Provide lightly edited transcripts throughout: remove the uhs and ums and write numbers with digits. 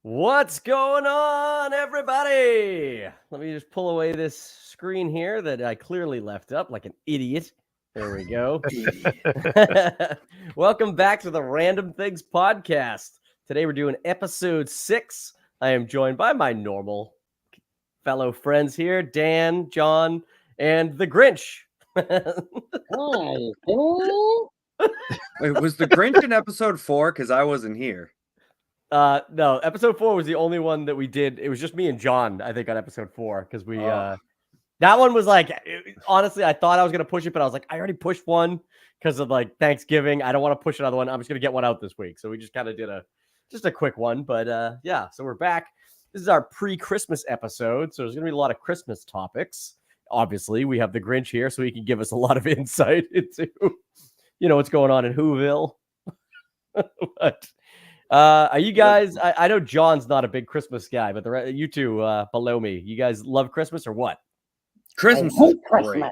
What's going on, everybody? Let me just pull away this screen here that I clearly left up like an idiot. There we go. Welcome back to the Random Things Podcast. Today we're doing episode 6. I am joined by my normal fellow friends here, Dan, John, and the Grinch. Hi. Wait, was the Grinch in episode 4? Because I wasn't here. No, episode 4 was the only one that we did. It was just me and John, I think, on episode 4 because we that one was like, honestly, I thought I was gonna push it, but I was like, I already pushed one because of like Thanksgiving. I don't want to push another one. I'm just gonna get one out this week. So we just kind of did a quick one, but yeah. So we're back. This is our pre-Christmas episode, so there's gonna be a lot of Christmas topics. Obviously, we have the Grinch here, so he can give us a lot of insight into, what's going on in Whoville. But are you guys? I know John's not a big Christmas guy, but you two below me, you guys love Christmas or what? Christmas is great.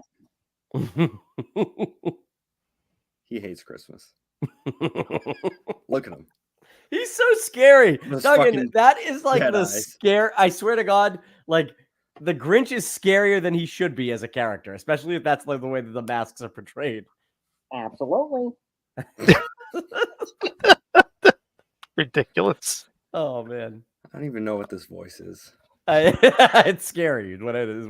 He hates Christmas. Look at him. He's so scary. Those Duggan, that is like Jedi. the scare. I swear to God, like the Grinch is scarier than he should be as a character, especially if that's like the way that the masks are portrayed. Absolutely. Ridiculous. Oh man, I don't even know what this voice is. it's scary. What it is.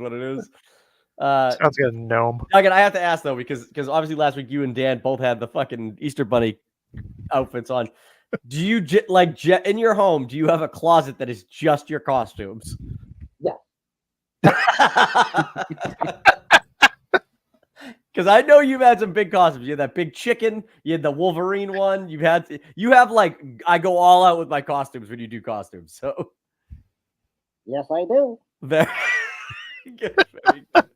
Sounds like a gnome. Duggan, I have to ask though, because obviously last week you and Dan both had the fucking Easter Bunny outfits on. Do you in your home? Do you have a closet that is just your costumes? Yeah. Because I know you've had some big costumes. You had that big chicken. You had the Wolverine one. You have like, I go all out with my costumes when you do costumes. So Yes, I do. very good. Very good.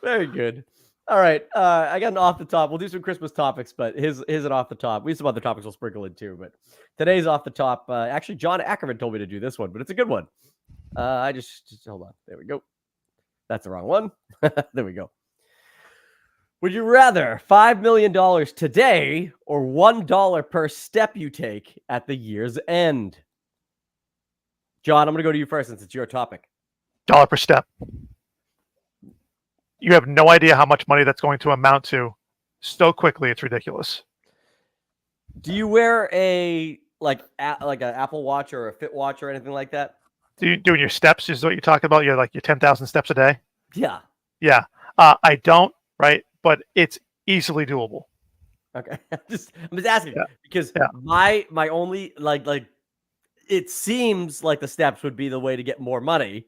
Very good. All right. I got an off the top. We'll do some Christmas topics, but his an off the top. We have some other topics we'll sprinkle in too, but today's off the top. Actually, John Ackerman told me to do this one, but it's a good one. I just hold on. There we go. That's the wrong one. There we go. Would you rather $5 million today or $1 per step you take at the year's end? John, I'm going to go to you first since it's your topic. $1 per step. You have no idea how much money that's going to amount to so quickly. It's ridiculous. Do you wear a like an Apple Watch or a Fit Watch or anything like that? Doing your steps is what you're talking about. You're like your 10,000 steps a day. Yeah. Yeah. I don't. Right. But it's easily doable. Okay. I'm just asking because Yeah. my only like it seems like the steps would be the way to get more money.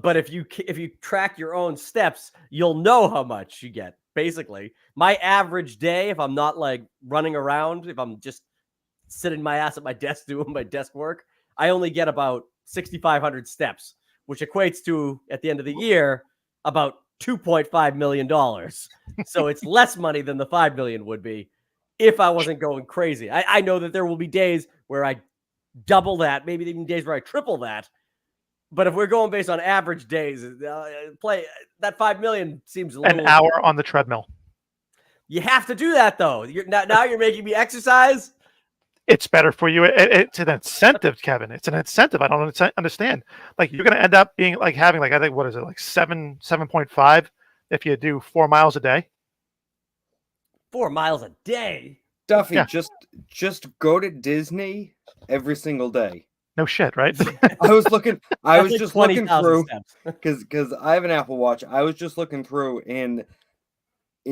But if you track your own steps, you'll know how much you get. Basically, my average day, if I'm not like running around, if I'm just sitting my ass at my desk doing my desk work, I only get about 6,500 steps, which equates to at the end of the year about $2.5 million. So it's less money than the 5 million would be if I wasn't going crazy. I know that there will be days where I double that, maybe even days where I triple that. But if we're going based on average days, that 5 million seems a little. An hour on the treadmill. You have to do that though. Now you're making me exercise. It's better for you. It's an incentive, Kevin. It's an incentive. I don't understand. Like you're going to end up being like having like I think what is it like 7.5 if you do 4 miles a day. 4 miles a day. Duffy, Yeah. just go to Disney every single day. No shit, right? I was looking. I That's was like just looking 20,000 through steps. because I have an Apple Watch. I was just looking through in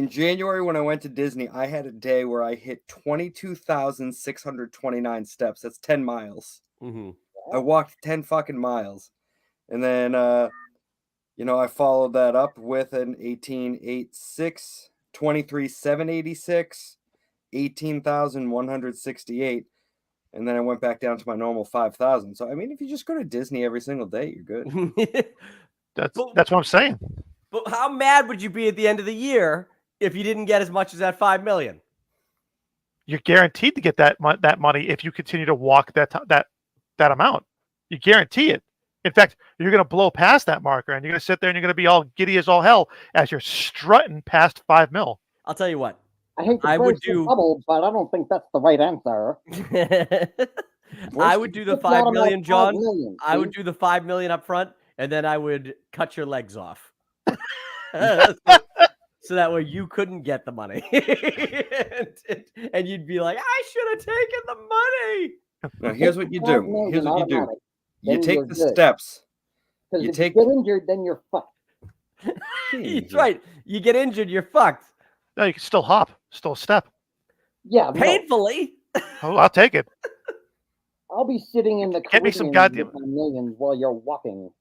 January when I went to Disney. I had a day where I hit 22,629 steps. That's 10 miles. Mm-hmm. I walked 10 fucking miles, and then I followed that up with an 18,860, 23,786, 18,168. And then I went back down to my normal 5,000. So, I mean, if you just go to Disney every single day, you're good. That's what I'm saying. But how mad would you be at the end of the year if you didn't get as much as that 5 million? You're guaranteed to get that money if you continue to walk that amount. You guarantee it. In fact, you're going to blow past that marker, and you're going to sit there and you're going to be all giddy as all hell as you're strutting past 5 mil. I'll tell you what. I hate to I would burst your do- bubble, but I don't think that's the right answer. I would do the It's not 5 million, about 5 John. million, I would see? do the 5 million up front, and then I would cut your legs off. So that way you couldn't get the money. and you'd be like, I should have taken the money. Now, here's what you $5 do. million Here's what you do. automatic, You then take you're the good. steps. Because You if take- you get injured, then you're fucked. That's right. You get injured, you're fucked. No, you can still hop, still step. Yeah, no, Painfully. Oh, I'll take it. I'll be sitting in the Get me some Caribbean goddamn- with my millions while you're walking.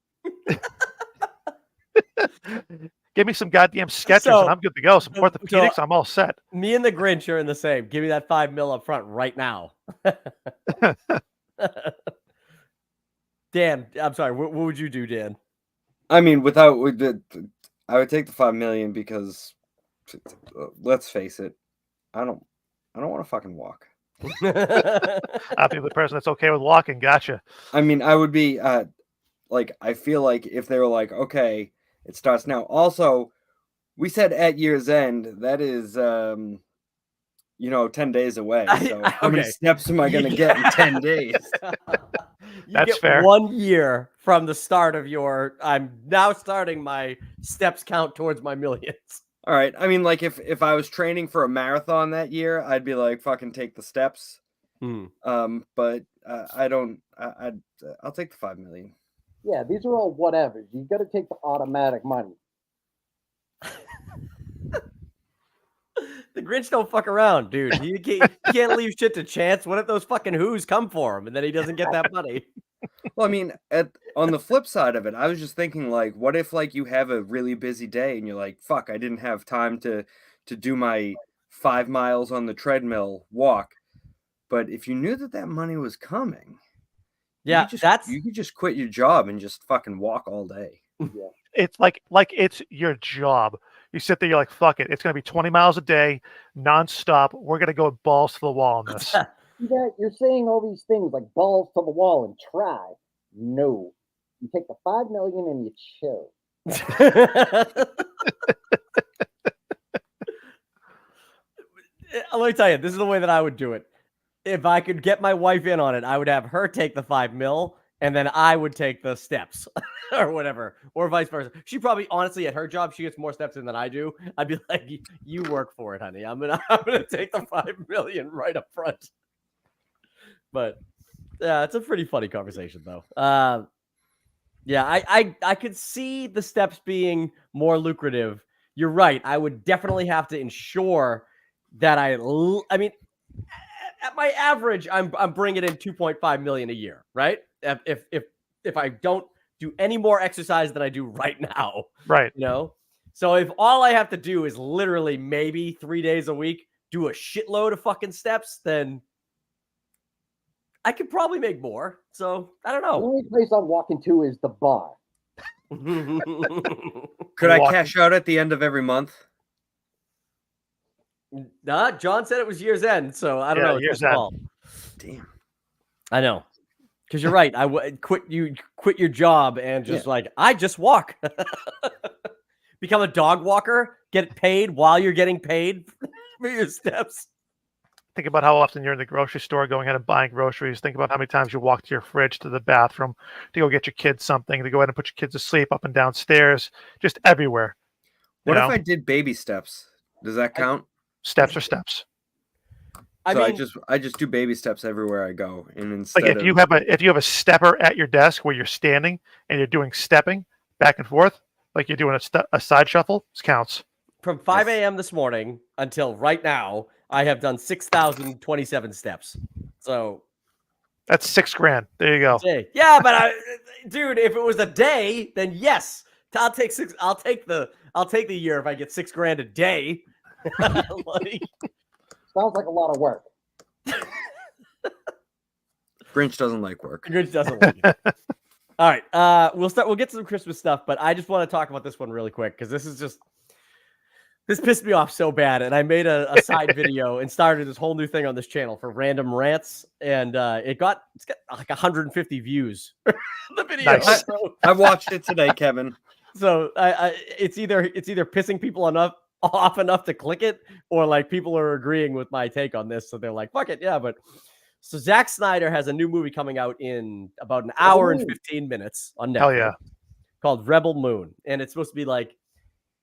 Give me some goddamn sketches, So- and I'm good to go. Some so- orthopedics, I'm all set. Me and the Grinch are in the same. Give me that 5 mil up front right now. Dan, I'm sorry. What would you do, Dan? I mean, I would take the 5 million because, let's face it, I don't want to fucking walk. I'll be the person that's okay with walking. Gotcha. I mean, I would be I feel like if they were like, okay, it starts now. Also, we said at year's end, that is 10 days away. So how many Okay. steps am I gonna get in 10 days? You That's get fair. 1 year from the start of I'm now starting my steps count towards my millions. All right. I mean, like if I was training for a marathon that year, I'd be like, fucking take the steps. But I don't. I'll take the 5 million. Yeah, these are all whatevers. You got to take the automatic money. The Grinch don't fuck around, dude. You can't leave shit to chance. What if those fucking who's come for him and then he doesn't get that money? Well, I mean, on the flip side of it, I was just thinking, like, what if like you have a really busy day and you're like, fuck, I didn't have time to do my 5 miles on the treadmill walk. But if you knew that money was coming, Yeah, you could just quit your job and just fucking walk all day. It's like it's your job. You sit there, you're like, fuck it. It's going to be 20 miles a day, nonstop. We're going to go balls to the wall on this. Yeah, you're saying all these things like balls to the wall and try. No. You take the 5 million and you chill. Let me tell you, this is the way that I would do it. If I could get my wife in on it, I would have her take the 5 mil and then I would take the steps or whatever, or vice versa. She probably, honestly, at her job, she gets more steps in than I do. I'd be like, you work for it, honey. I'm gonna take the 5 million right up front. But yeah, it's a pretty funny conversation though. Yeah, I could see the steps being more lucrative. You're right. I would definitely have to ensure that I mean, at my average, I'm bringing in 2.5 million a year, right? If I don't do any more exercise than I do right now, Right. So if all I have to do is literally maybe 3 days a week do a shitload of fucking steps, then I could probably make more. So I don't The know. only place I'm walking to is the bar. Could I Walking- cash out at the end of every month? Nah, John said it was year's end, so I don't Yeah, know. It's year's his end. call. Damn. I know, because you're right. I would quit your job and just I just walk, become a dog walker, get paid while you're getting paid for your steps. Think about how often you're in the grocery store going ahead and buying groceries. Think about how many times you walk to your fridge, to the bathroom, to go get your kids something, to go ahead and put your kids to sleep up and downstairs, just everywhere. What You if know? I did baby steps? Does that count? Steps are steps. I So mean, I just do baby steps everywhere I go, and Like instead if you have a stepper at your desk where you're standing and you're doing stepping back and forth, like you're doing a side shuffle, this counts. from 5 a.m. this morning until right now, I have done 6,027 steps. So That's $6,000. There you go. yeah, but dude, if it was a day, then yes, I'll take six. I'll take the year if I get $6,000 a day. Like, Sounds like a lot of work. Grinch doesn't like work. Grinch doesn't like it. All right, we'll get to some Christmas stuff, but I just want to talk about this one really quick because this pissed me off so bad, and I made a side video and started this whole new thing on this channel for random rants, and it's got like 150 views. The video. Nice. I watched it today, Kevin. So it's either pissing people off enough to click it, or like people are agreeing with my take on this, so they're like, "Fuck it, yeah." But So Zack Snyder has a new movie coming out in about an hour and 15 minutes on Netflix Hell yeah. called Rebel Moon. And it's supposed to be like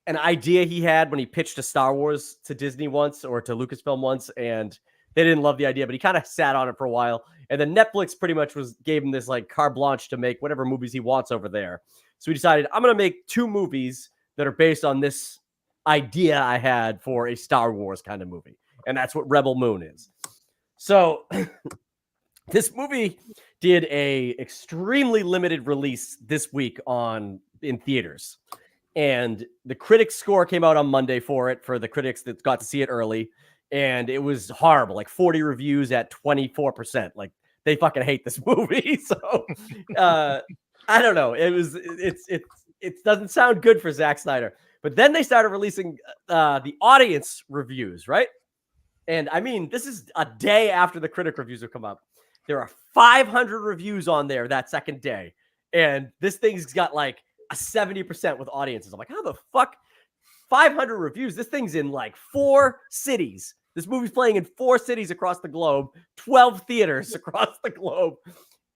an idea he had when he pitched a Star Wars to Disney once or to Lucasfilm once. And they didn't love the idea, but he kind of sat on it for a while. And then Netflix pretty much gave him this like carte blanche to make whatever movies he wants over there. So he decided, I'm going to make 2 movies that are based on this idea I had for a Star Wars kind of movie. And that's what Rebel Moon is. So this movie did a extremely limited release this week in theaters. And the critics score came out on Monday for the critics that got to see it early. And it was horrible, like 40 reviews at 24%. Like they fucking hate this movie. So I don't know. It doesn't sound good for Zack Snyder. But then they started releasing the audience reviews, right? And I mean, this is a day after the critic reviews have come up. There are 500 reviews on there that second day. And this thing's got like a 70% with audiences. I'm like, how the fuck? 500 reviews. This thing's in like 4 cities. This movie's playing in 4 cities across the globe, 12 theaters across the globe.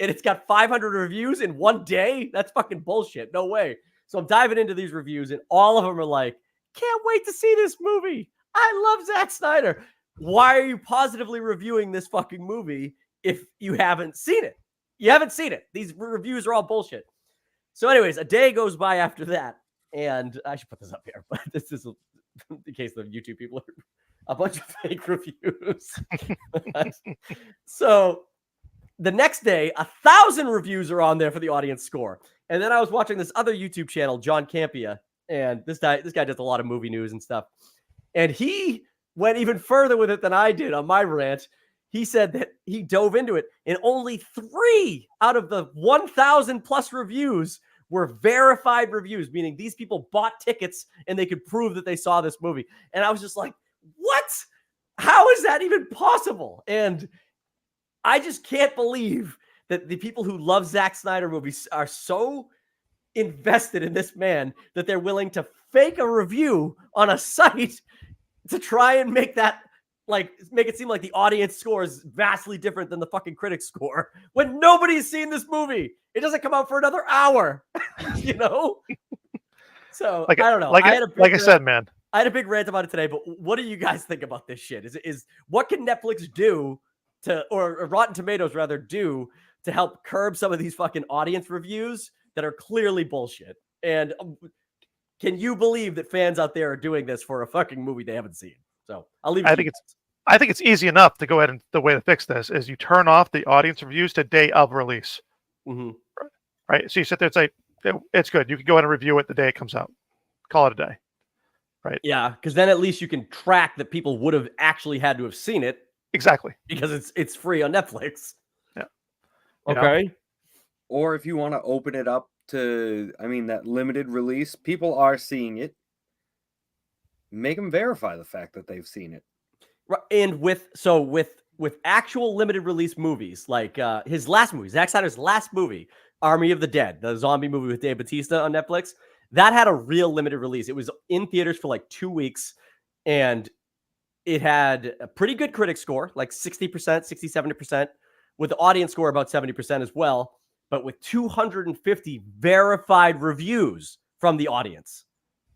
And it's got 500 reviews in one day? That's fucking bullshit. No way. So I'm diving into these reviews, and all of them are like, can't wait to see this movie. I love Zack Snyder. Why are you positively reviewing this fucking movie if you haven't seen it? You haven't seen it. These reviews are all bullshit. So anyways, a day goes by after that, and I should put this up here, but this is in case the YouTube people are a bunch of fake reviews. So the next day, 1,000 reviews are on there for the audience score. And then I was watching this other YouTube channel, John Campia, and this guy does a lot of movie news and stuff. And he went even further with it than I did on my rant. He said that he dove into it, and only 3 out of the 1,000 plus reviews were verified reviews, meaning these people bought tickets and they could prove that they saw this movie. And I was just like, what? How is that even possible? And I just can't believe that the people who love Zack Snyder movies are so invested in this man that they're willing to fake a review on a site to try and make it seem like the audience score is vastly different than the fucking critic score when nobody's seen this movie. It doesn't come out for another hour, you know? So I don't know. I said, man, I had a big rant about it today, but what do you guys think about this shit? Is what can Netflix do or Rotten Tomatoes rather do to help curb some of these fucking audience reviews that are clearly bullshit? And can you believe that fans out there are doing this for a fucking movie they haven't seen? So I'll leave it. I think it's easy enough to go ahead, and the way to fix this is you turn off the audience reviews to day of release. Mm-hmm. Right. So you sit there and say, it's good. You can go ahead and review it the day it comes out. Call it a day. Right. Yeah. Because then at least you can track that people would have actually had to have seen it. Exactly. Because it's free on Netflix. Yeah. Okay. Or if you want to open it up to, that limited release, people are seeing it. Make them verify the fact that they've seen it. Right. And with actual limited release movies, like his last movie, Zack Snyder's last movie, Army of the Dead, the zombie movie with Dave Bautista on Netflix, that had a real limited release. It was in theaters for like 2 weeks, and it had a pretty good critic score, like 60%, 60-70%, with the audience score about 70% as well, but with 250 verified reviews from the audience.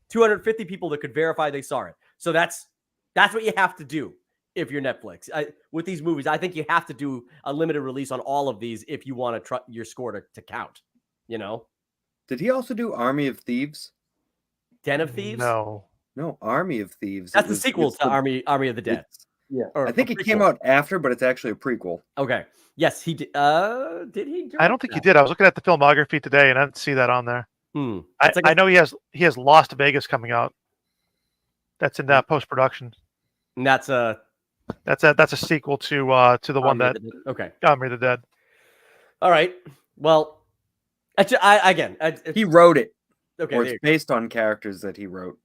250 people that could verify they saw it. So that's what you have to do if you're Netflix. With these movies, I think you have to do a limited release on all of these if you want to your score to count, you know? Did he also do Army of Thieves? Den of Thieves? No, Army of Thieves. That's the sequel to Army of the Dead. Yeah. I think it came out after, but it's actually a prequel. Okay. Yes, he did. Did he? I don't think he did. I was looking at the filmography today, and I didn't see that on there. I know he has Lost Vegas coming out. That's in post-production. And that's a sequel to the one that Army of the Dead. All right. Well, he wrote it. Okay. Or it's based on characters that he wrote.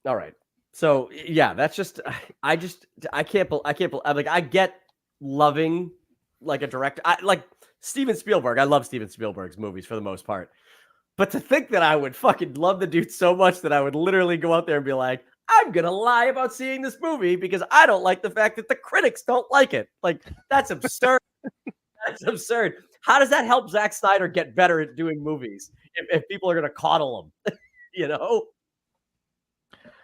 All right. So yeah, that's just I can't I get loving like a director. I like Steven Spielberg. I love Steven Spielberg's movies for the most part. But to think that I would fucking love the dude so much that I would literally go out there and be like, I'm going to lie about seeing this movie because I don't like the fact that the critics don't like it. Like, that's absurd. That's absurd. How does that help Zack Snyder get better at doing movies if people are going to coddle him? You know?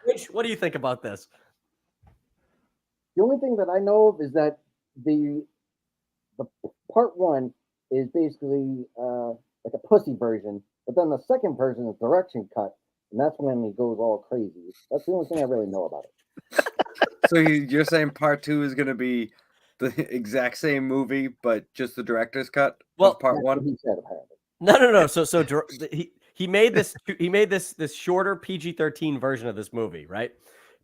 Rich, what do you think about this? The only thing that I know of is that the part one is basically like a pussy version, but then the second version is direction cut, and that's when he goes all crazy. That's the only thing I really know about it. So you're saying part 2 is going to be the exact same movie, but just the director's cut Well, of part That's 1? what he said apparently. No. So he made this shorter PG-13 version of this movie, right?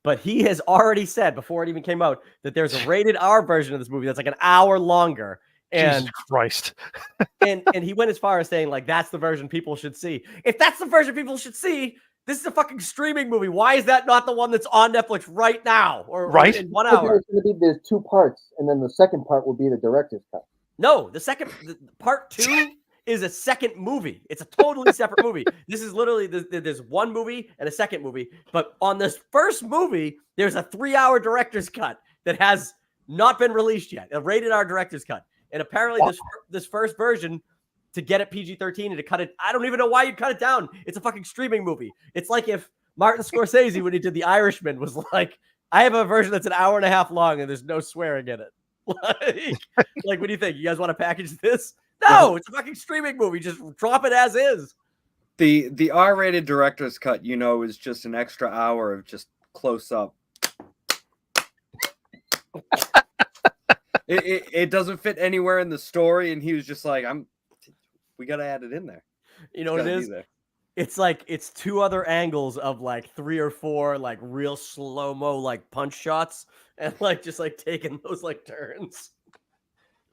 But he has already said before it even came out that there's a rated R version of this movie that's like an hour longer. Jesus And Christ. and he went as far as saying like that's the version people should see. If that's the version people should see, this is a fucking streaming movie. Why is that not the one that's on Netflix right now or Right? in 1 Okay, hour? it's going to be there's 2 parts, and then the second part will be the director's cut. No, the part 2 is a second movie. It's a totally separate movie. This is literally there's one movie and a second movie, but on this first movie, there's a 3-hour director's cut that has not been released yet, a rated R director's cut. And apparently, this first version, to get it PG-13 and to cut it, I don't even know why you'd cut it down. It's a fucking streaming movie. It's like if Martin Scorsese, when he did The Irishman, was like, I have a version that's an hour and a half long and there's no swearing in it. Like, what do you think? You guys want to package this? No, it's a fucking streaming movie. Just drop it as is. The R-rated director's cut, is just an extra hour of just close up. It doesn't fit anywhere in the story, and he was just like, we gotta add it in there. You know what it is? It's like it's 2 other angles of like 3 or 4 like real slow-mo like punch shots and like just like taking those like turns.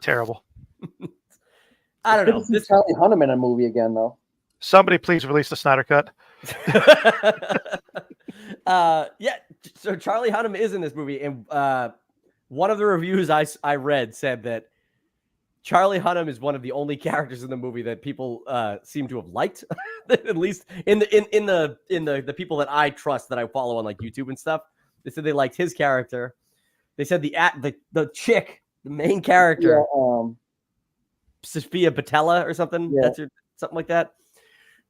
Terrible. I don't know. This is Charlie Hunnam in a movie again, though. Somebody please release the Snyder Cut. Yeah, so Charlie Hunnam is in this movie, and one of the reviews I read said that Charlie Hunnam is one of the only characters in the movie that people seem to have liked, at least in the people that I trust that I follow on like YouTube and stuff. They said they liked his character. They said the chick, the main character, Sophia Botella or something. Yeah. That's something like that.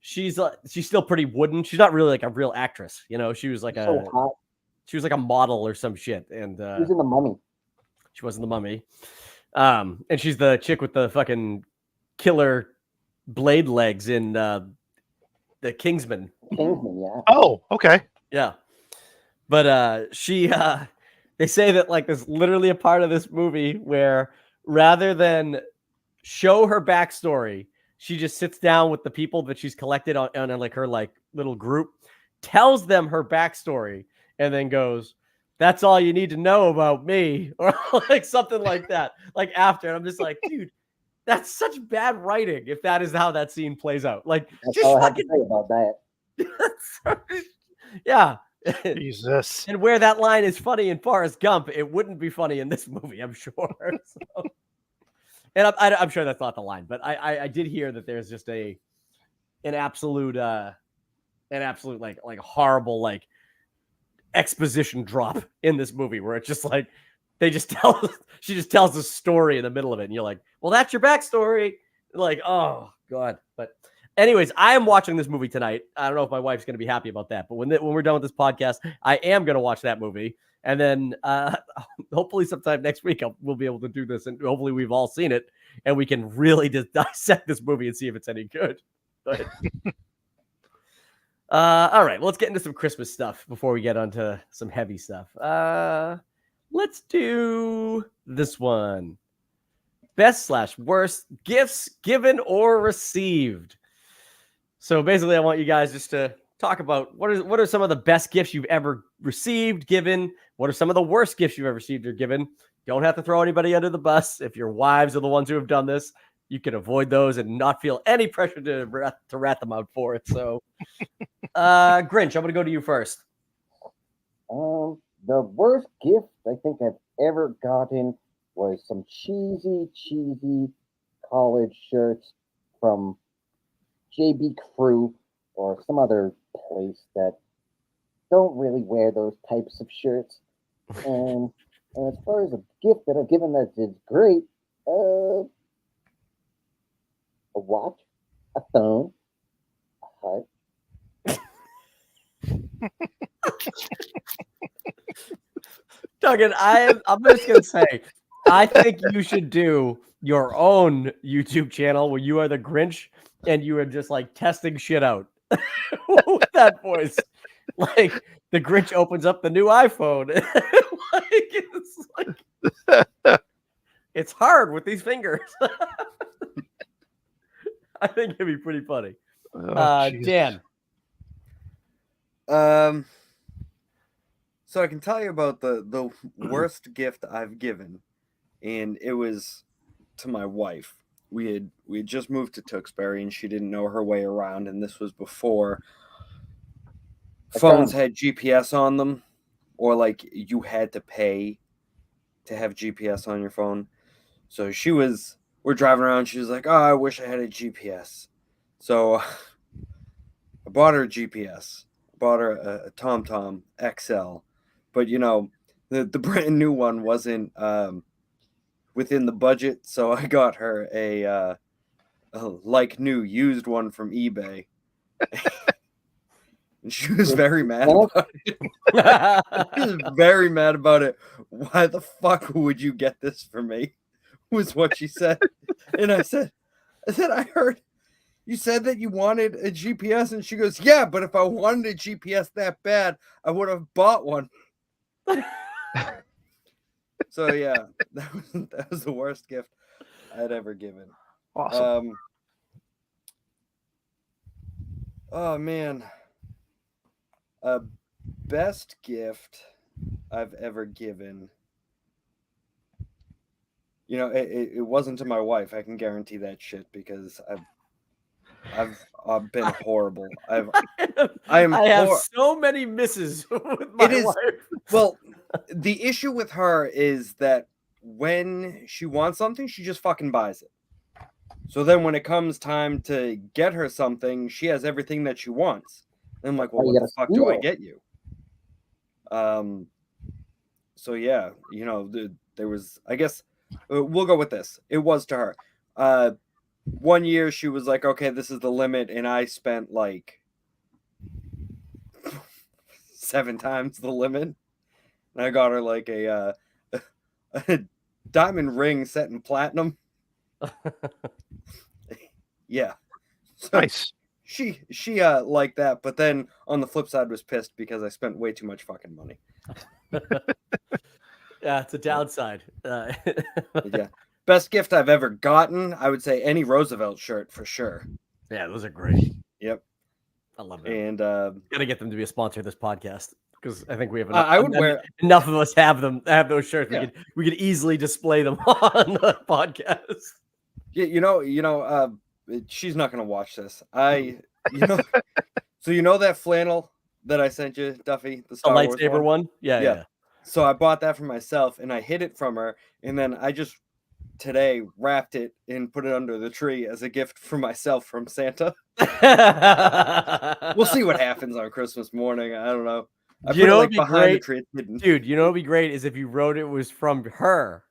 She's still pretty wooden. She's not really like a real actress, She was like So hot. she was like a model or some shit, and She's in The Mummy. she wasn't the Mummy. And she's the chick with the fucking killer blade legs in the Kingsman. Kingsman, yeah. Oh, okay. Yeah. But she they say that like there's literally a part of this movie where rather than show her backstory, she just sits down with the people that she's collected on like her like little group, tells them her backstory, and then goes, "That's all you need to know about me," or like something like that. Like after, and I'm just like, dude, that's such bad writing. If that is how that scene plays out, like That's just all I have to fucking say about that. yeah. Jesus. And where that line is funny in Forrest Gump, it wouldn't be funny in this movie, I'm sure. So, and I'm sure that's not the line, but I did hear that there's just an absolute like horrible like exposition drop in this movie where it's just like she just tells a story in the middle of it, and you're like, well, that's your backstory. Like, oh god. But anyways, I am watching this movie tonight. I don't know if my wife's going to be happy about that, but when we're done with this podcast, I am going to watch that movie. And then hopefully sometime next week we'll be able to do this, and hopefully we've all seen it, and we can really just dissect this movie and see if it's any good. But all right, well, let's get into some Christmas stuff before we get onto some heavy stuff. Let's do this one. Best/worst gifts given or received. So basically, I want you guys just to talk about what are some of the best gifts you've ever received, given. What are some of the worst gifts you've ever received or given? Don't have to throw anybody under the bus. If your wives are the ones who have done this, you can avoid those and not feel any pressure to rat them out for it. So, Grinch, I'm going to go to you first. The worst gift I think I've ever gotten was some cheesy college shirts from JB Crew or some other place that don't really wear those types of shirts. And as far as a gift that I've given that is great, A watch, a phone, a heart. Duggan, I'm just gonna say, I think you should do your own YouTube channel where you are the Grinch and you are just like testing shit out with that voice. Like the Grinch opens up the new iPhone. It's hard with these fingers. I think it'd be pretty funny. Jesus. Dan. So I can tell you about the worst gift I've given, and it was to my wife. We had just moved to Tewksbury, and she didn't know her way around, and this was before phones had GPS on them, or like you had to pay to have GPS on your phone. So we're driving around. She was like, "Oh, I wish I had a GPS." So I bought her a GPS. Bought her a TomTom XL, but the brand new one wasn't within the budget. So I got her a like new used one from eBay. And she was very mad about it. She was very mad about it. Why the fuck would you get this for me? Was what she said. And I said, I heard you said that you wanted a GPS. And she goes, yeah, but if I wanted a GPS that bad, I would have bought one. So yeah, that was the worst gift I'd ever given. Awesome. Oh man. Best gift I've ever given. It wasn't to my wife. I can guarantee that shit because I've been horrible. I have so many misses with my wife. Well, the issue with her is that when she wants something, she just fucking buys it. So then when it comes time to get her something, she has everything that she wants. And I'm like, well, what the fuck do I get you? So yeah, there was, I guess, we'll go with this. It was to her. 1 year she was like, okay, this is the limit. And I spent like 7 times the limit. And I got her like a diamond ring set in platinum. Yeah. So nice. She liked that, but then on the flip side was pissed because I spent way too much fucking money. Yeah, it's a downside. Yeah. Best gift I've ever gotten, I would say any Roosevelt shirt for sure. Yeah, those are great. Yep. I love it. And gotta get them to be a sponsor of this podcast because I think we have enough of us have those shirts. Yeah. We could easily display them on the podcast. Yeah, she's not gonna watch this. So that flannel that I sent you, Duffy, the Star Wars lightsaber one? Yeah. So I bought that for myself and I hid it from her, and then I just today wrapped it and put it under the tree as a gift for myself from Santa. We'll see what happens on Christmas morning. I don't know. I put it like behind the tree. Dude, what'd be great is if you wrote it was from her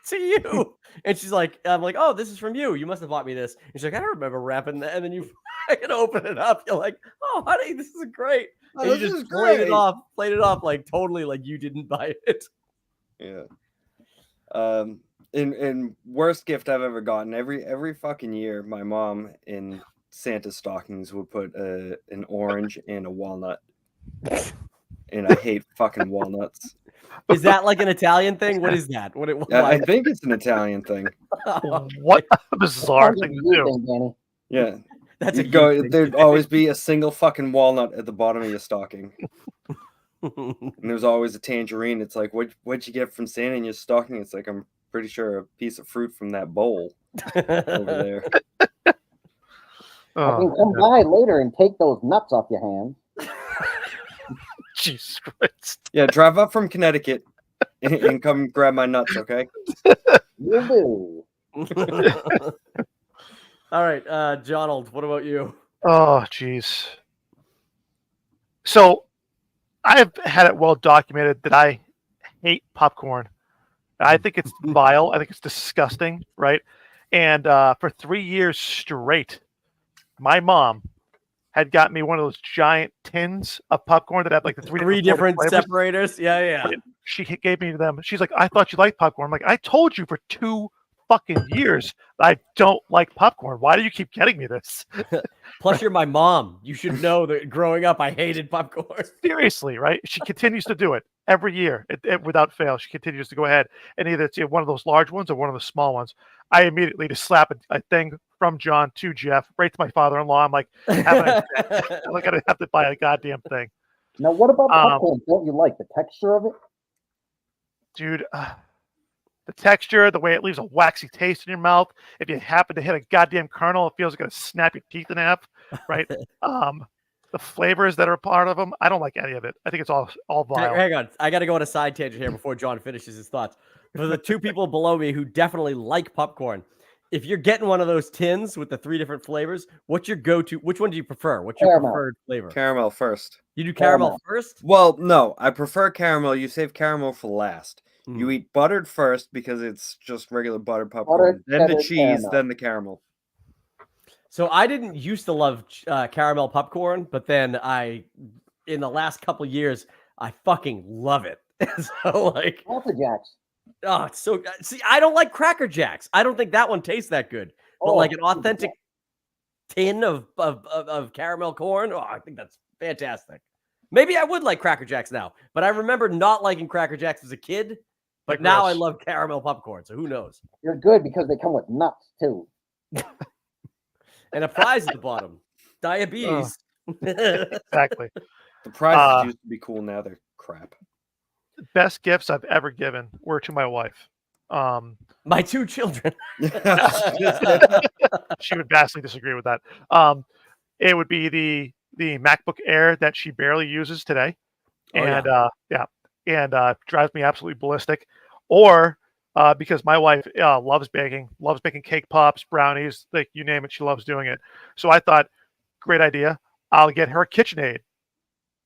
to you. And she's like, I'm like, oh, this is from you. You must have bought me this. And she's like, I don't remember wrapping that. And then you fucking open it up. You're like, oh, honey, this is great. And you just played it off like totally like you didn't buy it. Yeah. And worst gift I've ever gotten, every fucking year, my mom in Santa's stockings would put an orange and a walnut. And I hate fucking walnuts. Is that like an Italian thing? What is that? I think it's an Italian thing. What a bizarre thing to do. Yeah. There'd always be a single fucking walnut at the bottom of your stocking. And there's always a tangerine. It's like, what'd you get from Santa in your stocking? It's like, I'm pretty sure a piece of fruit from that bowl over there. I can come by later and take those nuts off your hands. Jesus Christ. Yeah, drive up from Connecticut and come grab my nuts, okay? Will do. All right, Jonald, what about you? Oh, jeez. So, I've had it well documented that I hate popcorn. I think it's vile. I think it's disgusting, right? And for 3 years straight, my mom had got me one of those giant tins of popcorn that had like the Three different different flavors. separators. Yeah. Right? She gave me them. She's like, I thought you liked popcorn. I'm like, I told you for 2 fucking years I don't like popcorn. Why do you keep getting me this? Plus, you're my mom. You should know that growing up, I hated popcorn. Seriously, right? She continues to do it every year without fail. She continues to go ahead and either it's one of those large ones or one of the small ones. I immediately just slap a thing from John to Jeff, right to my father-in-law. I'm like, I'm gonna have to buy a goddamn thing. Now, what about popcorn? Don't you like the texture of it? Dude, the texture, the way it leaves a waxy taste in your mouth. If you happen to hit a goddamn kernel, it feels like it's gonna snap your teeth in half, right? The flavors that are a part of them, I don't like any of it. I think it's all vile. Hang on. I got to go on a side tangent here before John finishes his thoughts. For the 2 people below me who definitely like popcorn, if you're getting one of those tins with the 3 different flavors, what's your go-to? Which one do you prefer? What's your preferred flavor? Caramel first. You do caramel first? Well, no, I prefer caramel. You save caramel for last. You eat buttered first because it's just regular buttered popcorn. Then the cheese, then the caramel. So I didn't used to love caramel popcorn, but then in the last couple years, I fucking love it. So like, Cracker Jacks. oh, it's so see. I don't like Cracker Jacks. I don't think that one tastes that good. But like an authentic tin of caramel corn, oh, I think that's fantastic. Maybe I would like Cracker Jacks now, but I remember not liking Cracker Jacks as a kid. But now I love caramel popcorn. So who knows? You're good because they come with nuts too. And a prize at the bottom. Diabetes. Exactly. The prizes used to be cool. Now they're crap. The best gifts I've ever given were to my wife. My 2 children. She would vastly disagree with that. It would be the MacBook Air that she barely uses today. And drives me absolutely ballistic. Or because my wife loves making cake pops, brownies, like you name it, she loves doing it. So I thought, great idea. I'll get her a KitchenAid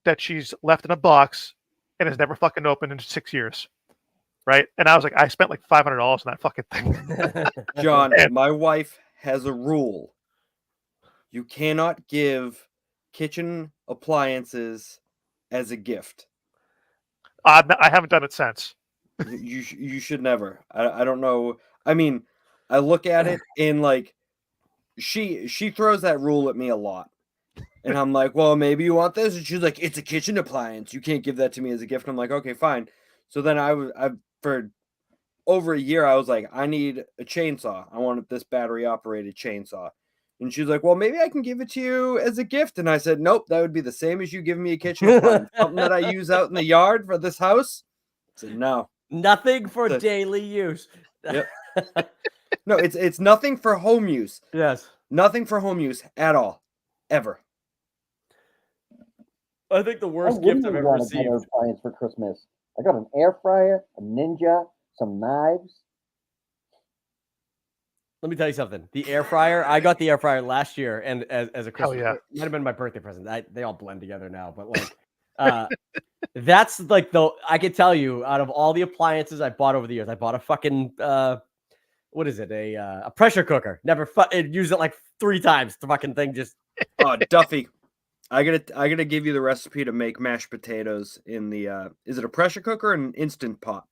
that she's left in a box and has never fucking opened in 6 years. Right? And I was like, I spent like $500 on that fucking thing. John, my wife has a rule. You cannot give kitchen appliances as a gift. I haven't done it since. You should never. I don't know. I mean, I look at it and like she throws that rule at me a lot. And I'm like, well, maybe you want this. And she's like, it's a kitchen appliance. You can't give that to me as a gift. And I'm like, okay, fine. So then I for over a year, I was like, I need a chainsaw. I wanted this battery operated chainsaw. And she's like, well, maybe I can give it to you as a gift. And I said, nope, that would be the same as you giving me a kitchen appliance. Something that I use out in the yard for this house. I said, no. Nothing for daily use. Yep. No, it's nothing for home use. Yes. Nothing for home use at all. Ever. I think the worst gift I've ever received. An appliance for Christmas. I got an air fryer, a Ninja, some knives. Let me tell you something. The air fryer, I got the air fryer last year, and as a Christmas, yeah. It might have been my birthday present. They all blend together now, but like, that's like I can tell you, out of all the appliances I bought over the years, I bought a fucking what is it? A pressure cooker. Never used it like 3 times. The fucking thing just. Oh, Duffy, I gotta give you the recipe to make mashed potatoes in the. Is it a pressure cooker or an instant pot?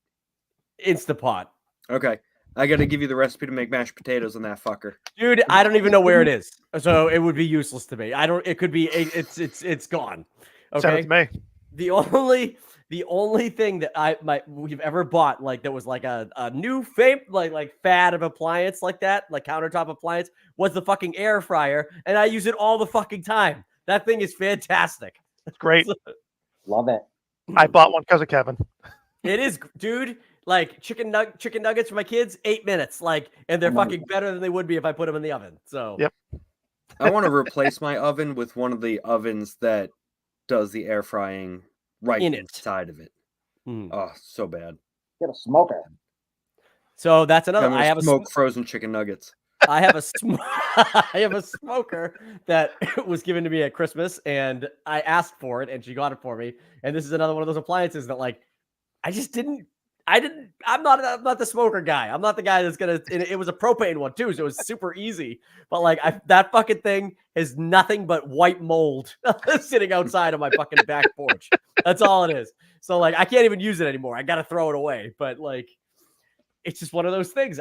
Instant pot. Okay. I gotta give you the recipe to make mashed potatoes on that fucker. Dude, I don't even know where it is. So it would be useless to me. It could be it's gone. Okay. Send it to me. The only thing that we've ever bought like that was like a new like fad of appliance like that, like countertop appliance, was the fucking air fryer, and I use it all the fucking time. That thing is fantastic. It's great. Love it. I bought one because of Kevin. It is, dude. Like chicken nuggets for my kids, 8 minutes. Like, and they're fucking better than they would be if I put them in the oven. So, yep. I want to replace my oven with one of the ovens that does the air frying right inside of it. Oh, so bad. Get a smoker. So that's another. I have smoke frozen chicken nuggets. I have a smoker that was given to me at Christmas, and I asked for it, and she got it for me. And this is another one of those appliances that, like, I just didn't. I'm not the smoker guy. I'm not the guy that's gonna. It was a propane one too, so it was super easy. But like, that fucking thing is nothing but white mold sitting outside of my fucking back porch. That's all it is. So like, I can't even use it anymore. I gotta throw it away. But like, it's just one of those things.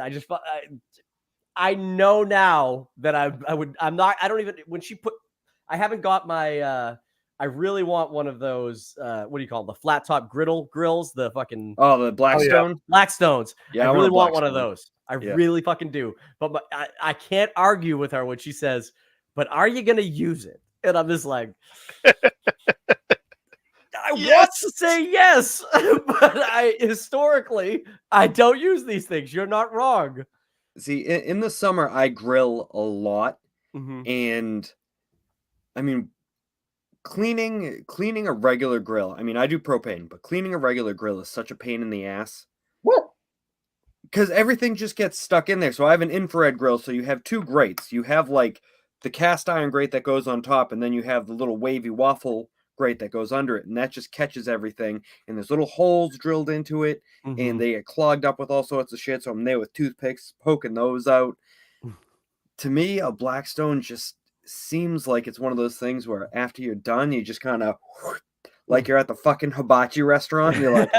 I know now that I'm not. I don't even when she put. I haven't got my. I really want one of those. What do you call them? The flat top grills. The fucking Oh, the Blackstone. Blackstones. Yeah, I really want one of Blackstone. those. I really fucking do. But I can't argue with her when she says, "But are you gonna use it?" And I'm just like, I want to say yes, but historically I don't use these things. You're not wrong. See, in the summer, I grill a lot, and I mean, cleaning a regular grill. I mean, I do propane, but cleaning a regular grill is such a pain in the ass. What? Because everything just gets stuck in there. So I have an infrared grill, so you have two grates. You have like the cast iron grate that goes on top, and then you have the little wavy waffle grate that goes under it, and that just catches everything. And there's little holes drilled into it, and they get clogged up with all sorts of shit. So I'm there with toothpicks poking those out. To me, a Blackstone just seems like it's one of those things where after you're done, you just kind of like you're at the fucking hibachi restaurant. And you're like,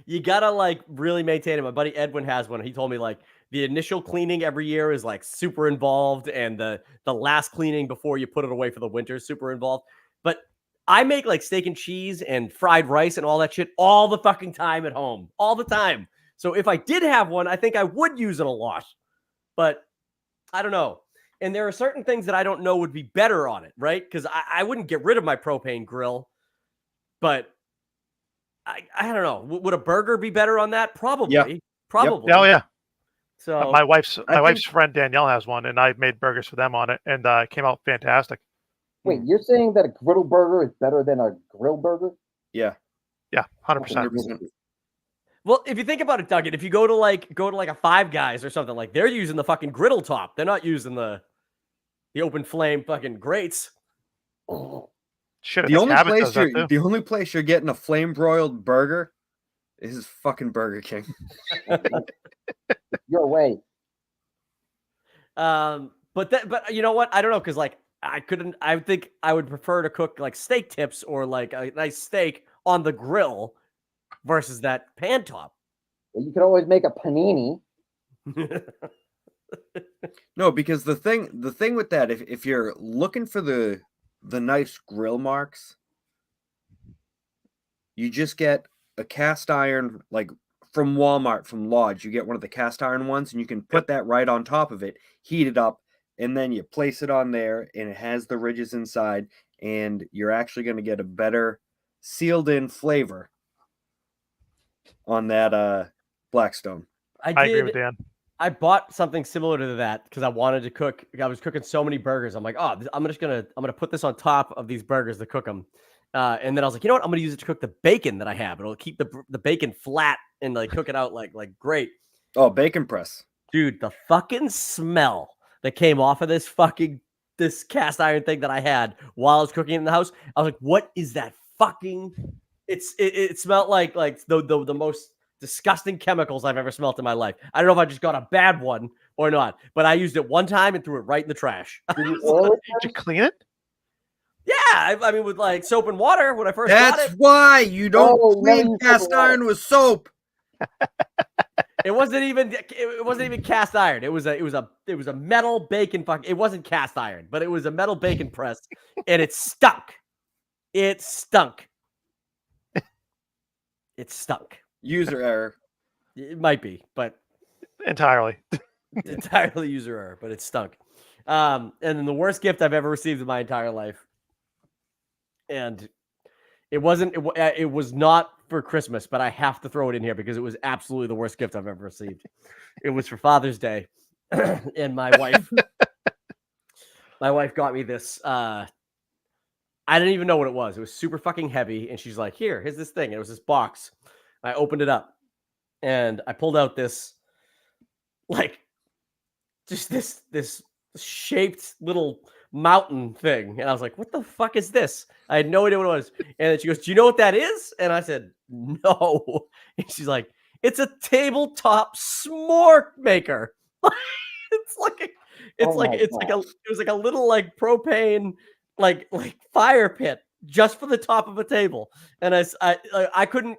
you gotta like really maintain it. My buddy Edwin has one. He told me like the initial cleaning every year is like super involved, and the last cleaning before you put it away for the winter is super involved. But I make like steak and cheese and fried rice and all that shit all the fucking time at home, all the time. So if I did have one, I think I would use it a lot. But I don't know. And there are certain things that I don't know would be better on it, right? Because I wouldn't get rid of my propane grill, but I don't know. Would a burger be better on that? Probably. Yeah. Probably. Oh yeah. So my wife's friend Danielle has one, and I made burgers for them on it, and it came out fantastic. Wait, you're saying that a griddle burger is better than a grill burger? Yeah. Yeah, 100%. Well, if you think about it, Doug, if you go to like a Five Guys or something, like they're using the fucking griddle top. They're not using the open flame fucking grates. Shit, The only place you're getting a flame broiled burger is fucking Burger King. Your way. But you know what? I don't know, because like I think I would prefer to cook like steak tips or like a nice steak on the grill versus that pan top. Well, you could always make a panini. No, because the thing with that, if you're looking for the nice grill marks, you just get a cast iron, like from Walmart, from Lodge. You get one of the cast iron ones, and you can put that right on top of it, heat it up, and then you place it on there, and it has the ridges inside, and you're actually going to get a better sealed in flavor on that Blackstone. I agree with Dan. I bought something similar to that because I wanted to cook. I was cooking so many burgers. I'm like, oh, I'm gonna put this on top of these burgers to cook them. And then I was like, you know what? I'm gonna use it to cook the bacon that I have. It'll keep the bacon flat and like cook it out like great. Oh, bacon press, dude! The fucking smell that came off of this cast iron thing that I had while I was cooking in the house. I was like, what is that fucking? It smelled like the most disgusting chemicals I've ever smelt in my life. I don't know if I just got a bad one or not, but I used it one time and threw it right in the trash. Did you clean it? Yeah, I mean with like soap and water when I first got it. That's why you don't clean cast iron with soap. It wasn't even cast iron. It was a metal bacon It wasn't cast iron, but it was a metal bacon press, and it stunk. It stunk. It stunk. User error. It might be, but entirely user error, but it stunk. And then the worst gift I've ever received in my entire life. And it was not for Christmas, but I have to throw it in here because it was absolutely the worst gift I've ever received. It was for Father's Day. And my wife got me this. I didn't even know what it was. It was super fucking heavy. And she's like, here's this thing. And it was this box. I opened it up and I pulled out this, like, just this shaped little mountain thing. And I was like, what the fuck is this? I had no idea what it was. And then she goes, do you know what that is? And I said, no. And she's like, it's a tabletop s'more maker. It's like a, it was like a little like propane like fire pit just for the top of a table. And I couldn't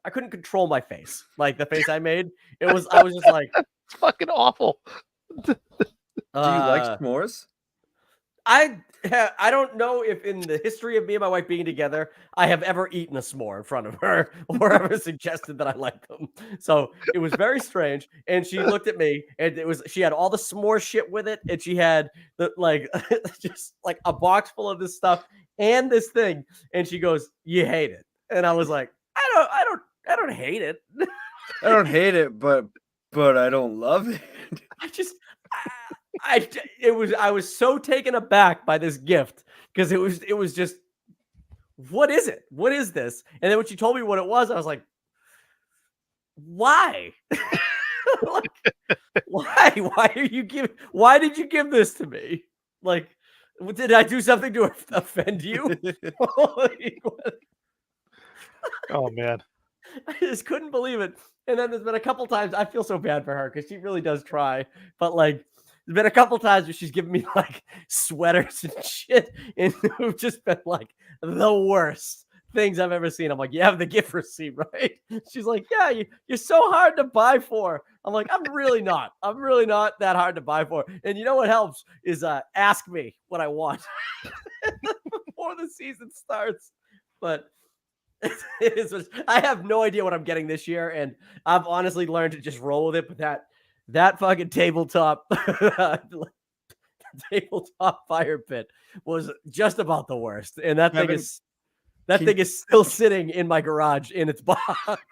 control my face, like the face I made. I was just like, It's fucking awful. Do you like s'mores? I don't know if in the history of me and my wife being together, I have ever eaten a s'more in front of her or ever suggested that I like them. So it was very strange. And she looked at me, and she had all the s'more shit with it, and she had the like just like a box full of this stuff and this thing. And she goes, "You hate it," and I was like, "I don't hate it. I don't hate it, but I don't love it." I was so taken aback by this gift because it was just, what is it? What is this? And then when she told me what it was, I was like, why? Like, why did you give this to me? Like, did I do something to offend you? Oh man. I just couldn't believe it. And then there's been a couple times, I feel so bad for her because she really does try, but like, there's been a couple times where she's given me like sweaters and shit, and it's just been like the worst things I've ever seen. I'm like, you have the gift receipt, right? She's like, yeah, you're so hard to buy for. I'm like, I'm really not. I'm really not that hard to buy for. And you know what helps is ask me what I want before the season starts. But it is. I have no idea what I'm getting this year, and I've honestly learned to just roll with it. But that fucking tabletop fire pit was just about the worst. And that thing is still sitting in my garage in its box.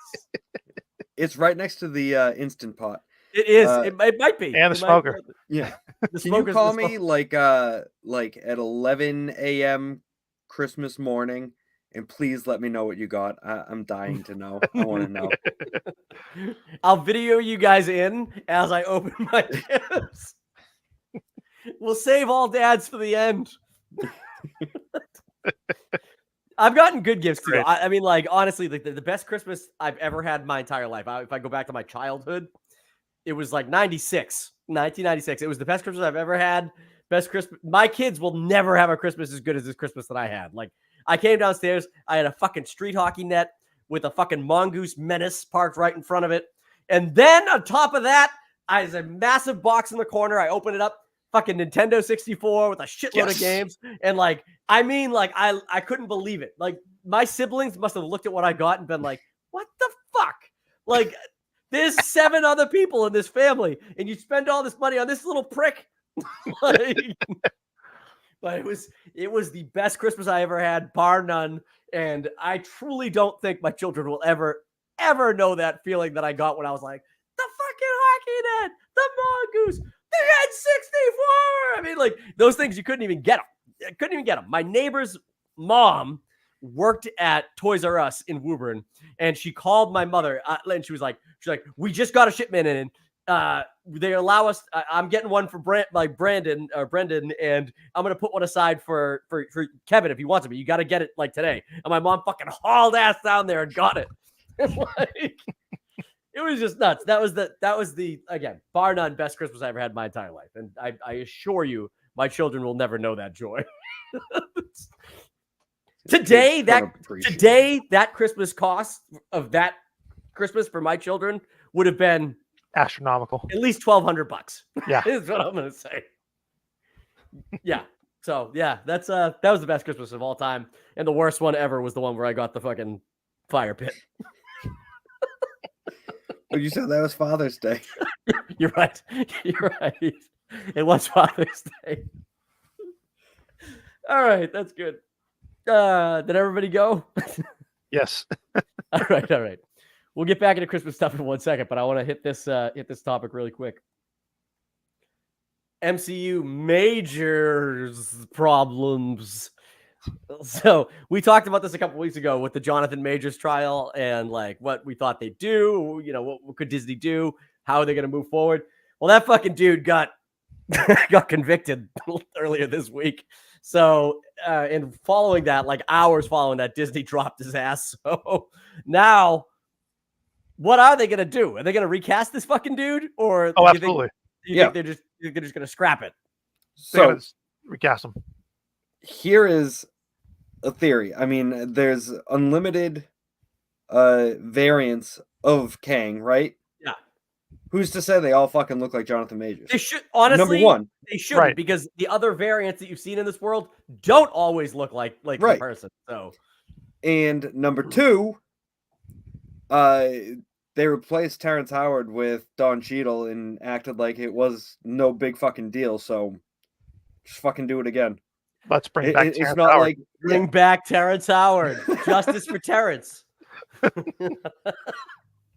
It's right next to the Instant Pot. It is. It might be. And the smoker. Yeah. The Can you call me like at 11 a.m. Christmas morning, and please let me know what you got. I'm dying to know. I want to know. I'll video you guys in as I open my gifts. We'll save all dads for the end. I've gotten good gifts too. I mean, like, honestly, the best Christmas I've ever had in my entire life. If I go back to my childhood, it was like 1996. It was the best Christmas I've ever had. Best Christmas. My kids will never have a Christmas as good as this Christmas that I had. Like, I came downstairs, I had a fucking street hockey net with a fucking Mongoose Menace parked right in front of it. And then on top of that, I had a massive box in the corner. I opened it up, fucking Nintendo 64 with a shitload of games. And like, I mean, like, I couldn't believe it. Like, my siblings must have looked at what I got and been like, what the fuck? Like, there's 7 other people in this family, and you spend all this money on this little prick. Like, but it was the best Christmas I ever had, bar none. And I truly don't think my children will ever know that feeling that I got when I was like, the fucking hockey net, the Mongoose, the N64. I mean, like, those things you couldn't even get them. My neighbor's mom worked at Toys R Us in Woburn, and she called my mother, and she was like, we just got a shipment in. They allow us. I'm getting one for Brendan, and I'm gonna put one aside for Kevin if he wants it. But you got to get it like today. And my mom fucking hauled ass down there and got it. Like, it was just nuts. That was the again, bar none, best Christmas I ever had in my entire life. And I assure you, my children will never know that joy. Today, that Christmas cost of that Christmas for my children would have been astronomical. At least $1,200. Yeah, is what I'm gonna say. Yeah. So yeah, that was the best Christmas of all time, and the worst one ever was the one where I got the fucking fire pit. Well, you said that was Father's Day. You're right. It was Father's Day. All right, that's good. Did everybody go? Yes. All right. We'll get back into Christmas stuff in 1 second, but I want to hit this topic really quick. MCU majors problems. So we talked about this a couple weeks ago with the Jonathan Majors trial and like what we thought they'd do. You know, what could Disney do? How are they going to move forward? Well, that fucking dude got got convicted earlier this week. So, and following that, like hours following that, Disney dropped his ass. So now, what are they gonna do? Are they gonna recast this fucking dude, or Oh, do you think absolutely. they're just gonna scrap it? They're So gonna recast him. here is a theory. I mean, there's unlimited variants of Kang, right? Yeah. Who's to say they all fucking look like Jonathan Majors? They should honestly. Number one. They shouldn't, Right. because the other variants that you've seen in this world don't always look like the Right. person. So And number two, they replaced Terrence Howard with Don Cheadle and acted like it was no big fucking deal. So just fucking do it again. Let's bring back It's Terrence not Howard. like bring back Terrence Howard. Justice for Terrence.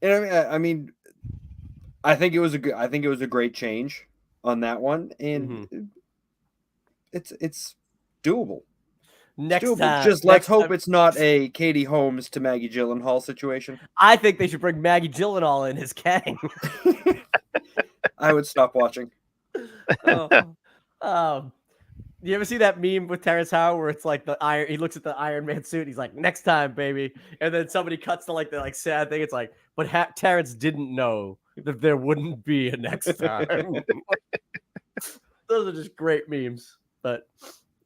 And I mean, I think it was a great change on that one, and it's doable. Next Doable. time, Just let's next hope time- it's not a Katie Holmes to Maggie Gyllenhaal situation. I think they should bring Maggie Gyllenhaal in as Kang. I would stop watching. You ever see that meme with Terrence Howard where it's like he looks at the Iron Man suit, he's like, "Next time, baby," and then somebody cuts to the sad thing. It's like, but Terrence didn't know that there wouldn't be a next time. Those are just great memes. But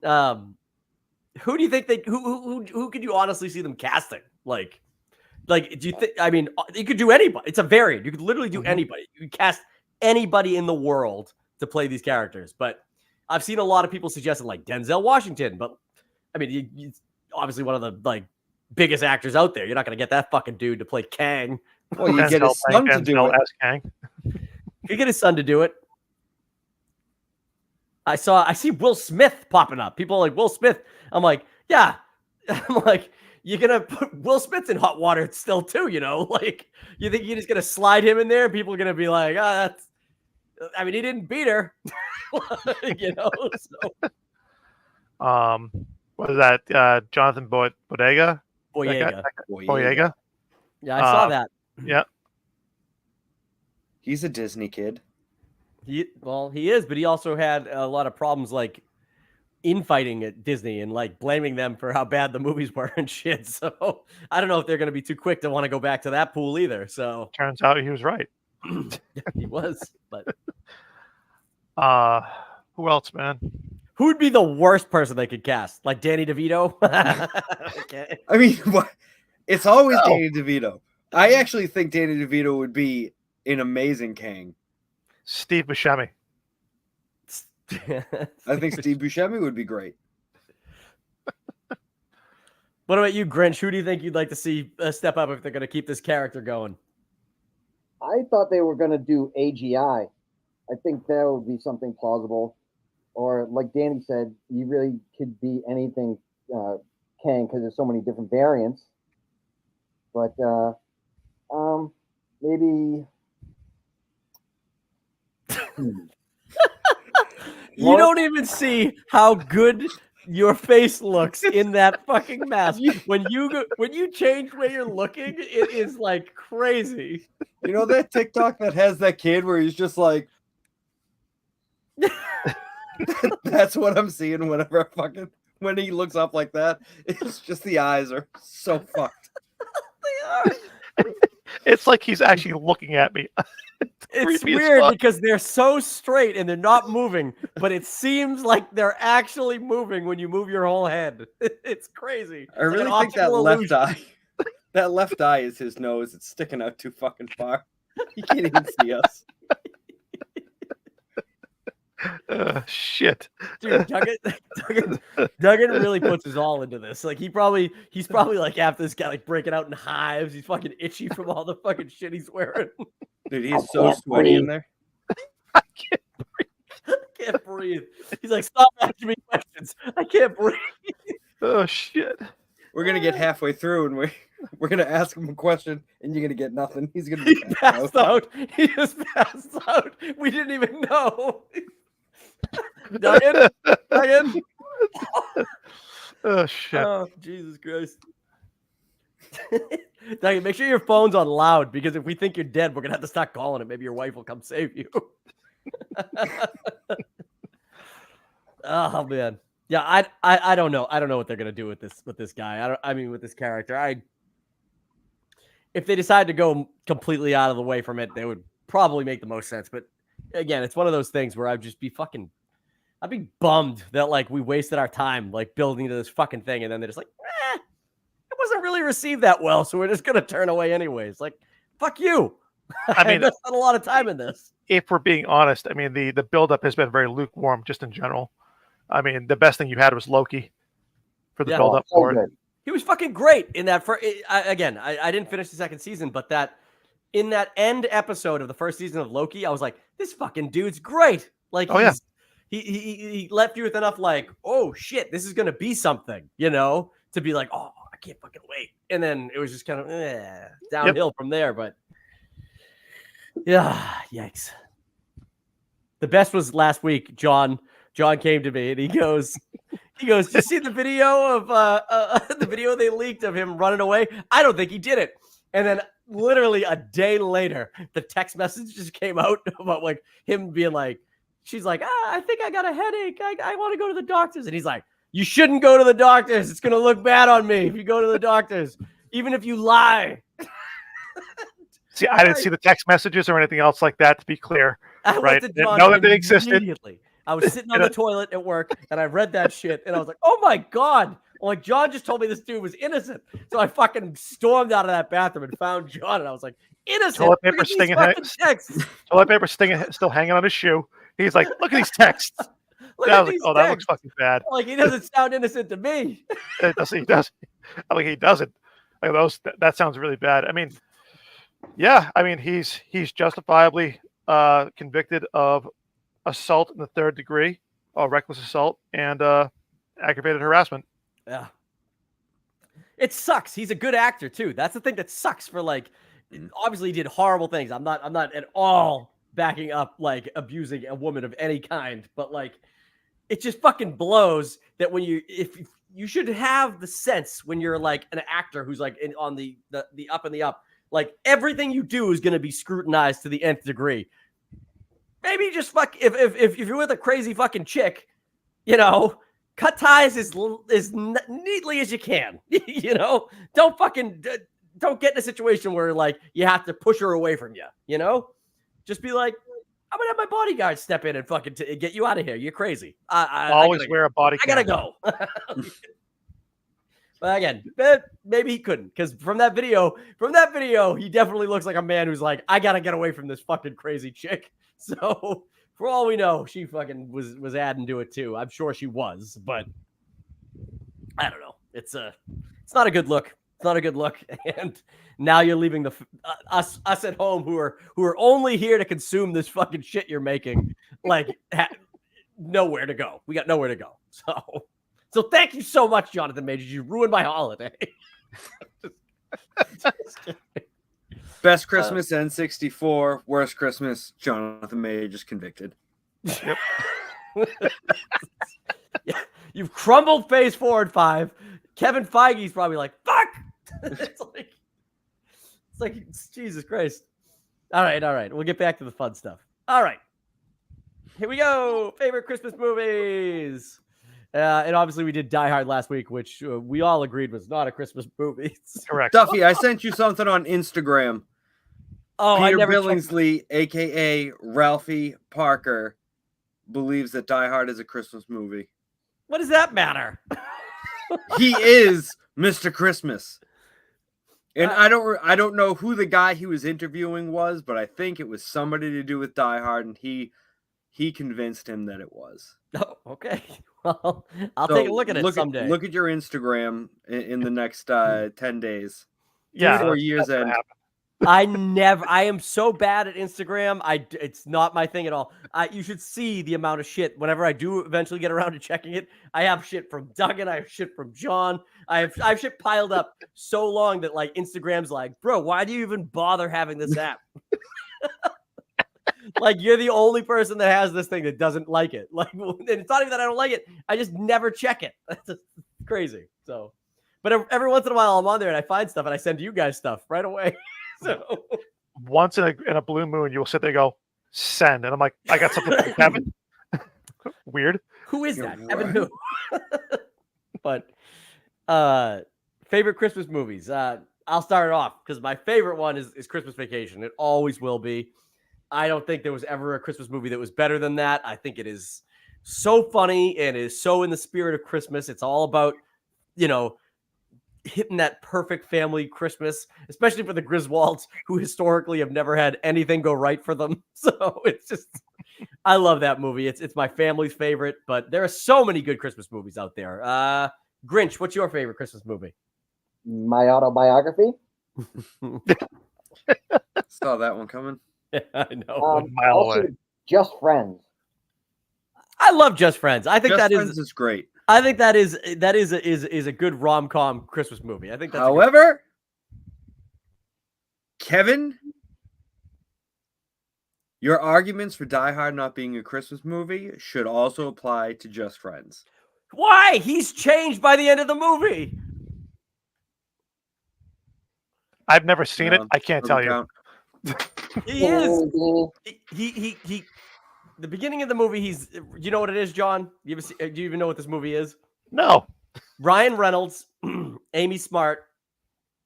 who do you think who could you honestly see them casting? Like, do you think? I mean, you could do anybody. It's a variant. You could literally do anybody. You could cast anybody in the world to play these characters. But I've seen a lot of people suggesting like Denzel Washington. But I mean, he's obviously one of the biggest actors out there. You're not gonna get that fucking dude to play Kang. Well, you get his son to do it. Kang. You get his son to do it. I see Will Smith popping up. People are like, Will Smith. I'm like, yeah. I'm like, you're gonna put Will Smith in hot water still too, Like, you think you're just gonna slide him in there? People are gonna be like, that's. I mean, he didn't beat her, So. What is that? Jonathan Boyega. Boyega. Yeah, I saw that. Yeah. He's a Disney kid. He is, but he also had a lot of problems like infighting at Disney and like blaming them for how bad the movies were and shit. So I don't know if they're going to be too quick to want to go back to that pool either. So turns out he was right. He was, but who else, man? Who would be the worst person they could cast? Like Danny DeVito? Okay. I mean, what? It's always Danny DeVito. I actually think Danny DeVito would be an amazing Kang. Steve Buscemi. I think Steve Buscemi would be great. What about you, Grinch? Who do you think you'd like to see step up if they're going to keep this character going? I thought they were going to do AGI. I think that would be something plausible. Or like Danny said, you really could be anything Kang because there's so many different variants. But maybe You don't even see how good your face looks in that fucking mask. When you change where you're looking, it is like crazy. You know that TikTok that has that kid where he's just like, that's what I'm seeing whenever when he looks up like that. It's just the eyes are so fucked. They are. It's like he's actually looking at me. It's weird because they're so straight and they're not moving, but it seems like they're actually moving when you move your whole head. It's crazy. I really think that left eye is his nose. It's sticking out too fucking far. He can't even see us. Shit. Dude, Duggan really puts his all into this. Like he's probably like after this guy like breaking out in hives. He's fucking itchy from all the fucking shit he's wearing. Dude, he's so sweaty in there. I can't breathe. I can't breathe. He's like, stop asking me questions. I can't breathe. Oh shit. We're gonna get halfway through and we're gonna ask him a question and you're gonna get nothing. He's gonna be passed out. He just passed out. We didn't even know. Duggan? Oh shit. Oh, Jesus Christ. Duggan, make sure your phone's on loud because if we think you're dead, we're gonna have to start calling it. Maybe your wife will come save you. Oh man, yeah. I don't know. I don't know what they're gonna do with this guy. I mean, with this character. If they decide to go completely out of the way from it, they would probably make the most sense. But again, it's one of those things where I'd be bummed that like we wasted our time like building to this fucking thing, and then they're just like, it wasn't really received that well, so we're just gonna turn away anyways. Like, fuck you. I mean, invested a lot of time in this. if we're being honest, I mean, the buildup has been very lukewarm just in general. I mean, the best thing you had was Loki for the buildup so for it. good. He was fucking great in that. I didn't finish the second season, but in that end episode of the first season of Loki, I was like, this fucking dude's great. Like, Oh, yeah. He left you with enough like, oh shit, this is gonna be something, to be like, oh, I can't fucking wait. And then it was just kind of downhill from there. But yeah, yikes. The best was last week. John came to me and he goes, did you see the video of the video they leaked of him running away? I don't think he did it. And then literally a day later, the text message just came out about like him being like, she's like, I think I got a headache. I want to go to the doctors. And he's like, you shouldn't go to the doctors. It's going to look bad on me if you go to the doctors, even if you lie. See, I didn't see the text messages or anything else like that, to be clear. I Right. went to John Know that they existed. immediately. I was sitting on the toilet at work and I read that shit and I was like, oh my God. I'm like, John just told me this dude was innocent. So I fucking stormed out of that bathroom and found John and I was like, innocent. Toilet paper Look at these stinging fucking texts. Toilet paper still hanging on his shoe. He's like, look at these texts. Look I at was like, these oh, that looks texts. fucking bad. Like, he doesn't sound innocent to me. He does. Like, he doesn't. Like, that sounds really bad. I mean, yeah, I mean, he's justifiably convicted of assault in the 3rd degree, reckless assault, and aggravated harassment. Yeah. It sucks. He's a good actor too. That's the thing that sucks for like, obviously he did horrible things. I'm not at all backing up like abusing a woman of any kind, but like it just fucking blows that if you should have the sense when you're like an actor who's like on the up and the up, like everything you do is going to be scrutinized to the nth degree. Maybe just if you're with a crazy fucking chick, cut ties as neatly as you can. Don't get in a situation where like you have to push her away from you. Just be like, I'm gonna have my bodyguard step in and fucking get you out of here. You're crazy. I Always wear a body I gotta cam. go. But again, maybe he couldn't, because from that video, he definitely looks like a man who's like, I gotta get away from this fucking crazy chick. So for all we know, she fucking was adding to it too. I'm sure she was, but I don't know. It's not a good look. It's not a good look. And now you're leaving us at home who are only here to consume this fucking shit you're making, like nowhere to go. We got nowhere to go. So thank you so much, Jonathan Majors. You ruined my holiday. Best Christmas N64, worst Christmas Jonathan Majors convicted. Yep. Yeah, you've crumbled phase 4 and 5. Kevin Feige's probably like, fuck. It's like Jesus Christ. All right. We'll get back to the fun stuff. All right. Here we go. Favorite Christmas movies. And obviously we did Die Hard last week, which we all agreed was not a Christmas movie. Correct. Duffy, I sent you something on Instagram. Oh, Peter I never Billingsley, a.k.a. Ralphie Parker, believes that Die Hard is a Christmas movie. What does that matter? He is Mr. Christmas. And I don't know who the guy he was interviewing was, but I think it was somebody to do with Die Hard, and he convinced him that it was. Oh, okay. Well, I'll take a look at it someday. Look at your Instagram in the next 10 days. Yeah. 4 years in. I am so bad at Instagram. It's not my thing at all. You should see the amount of shit. Whenever I do eventually get around to checking it, I have shit from Duggan. I have shit from John. I have shit piled up so long that like Instagram's like, bro, why do you even bother having this app? Like, you're the only person that has this thing that doesn't like it. Like, and it's not even that I don't like it. I just never check it. That's just crazy. So, but every once in a while I'm on there and I find stuff and I send you guys stuff right away. So Once in a blue moon, you'll sit there and go, send. And I'm like, I got something from Kevin. Weird. Who is You're that? Evan right. who? But favorite Christmas movies. I'll start it off because my favorite one is Christmas Vacation. It always will be. I don't think there was ever a Christmas movie that was better than that. I think it is so funny and is so in the spirit of Christmas. It's all about, hitting that perfect family Christmas, especially for the Griswolds, who historically have never had anything go right for them. So it's just, I love that movie. It's my family's favorite, but there are so many good Christmas movies out there. Grinch, what's your favorite Christmas movie? My autobiography. Saw that one coming. Yeah, I know. One mile Also, away. Just Friends. I love Just Friends. I think Just that Friends is great. I think that is a good rom-com Christmas movie. I think that's However, Kevin, your arguments for Die Hard not being a Christmas movie should also apply to Just Friends. why he's changed by the end of the movie. I've never seen it. No, I can't tell you. Count. He is. He the beginning of the movie, you know what it is, John? Do you even know what this movie is? No. Ryan Reynolds, Amy Smart,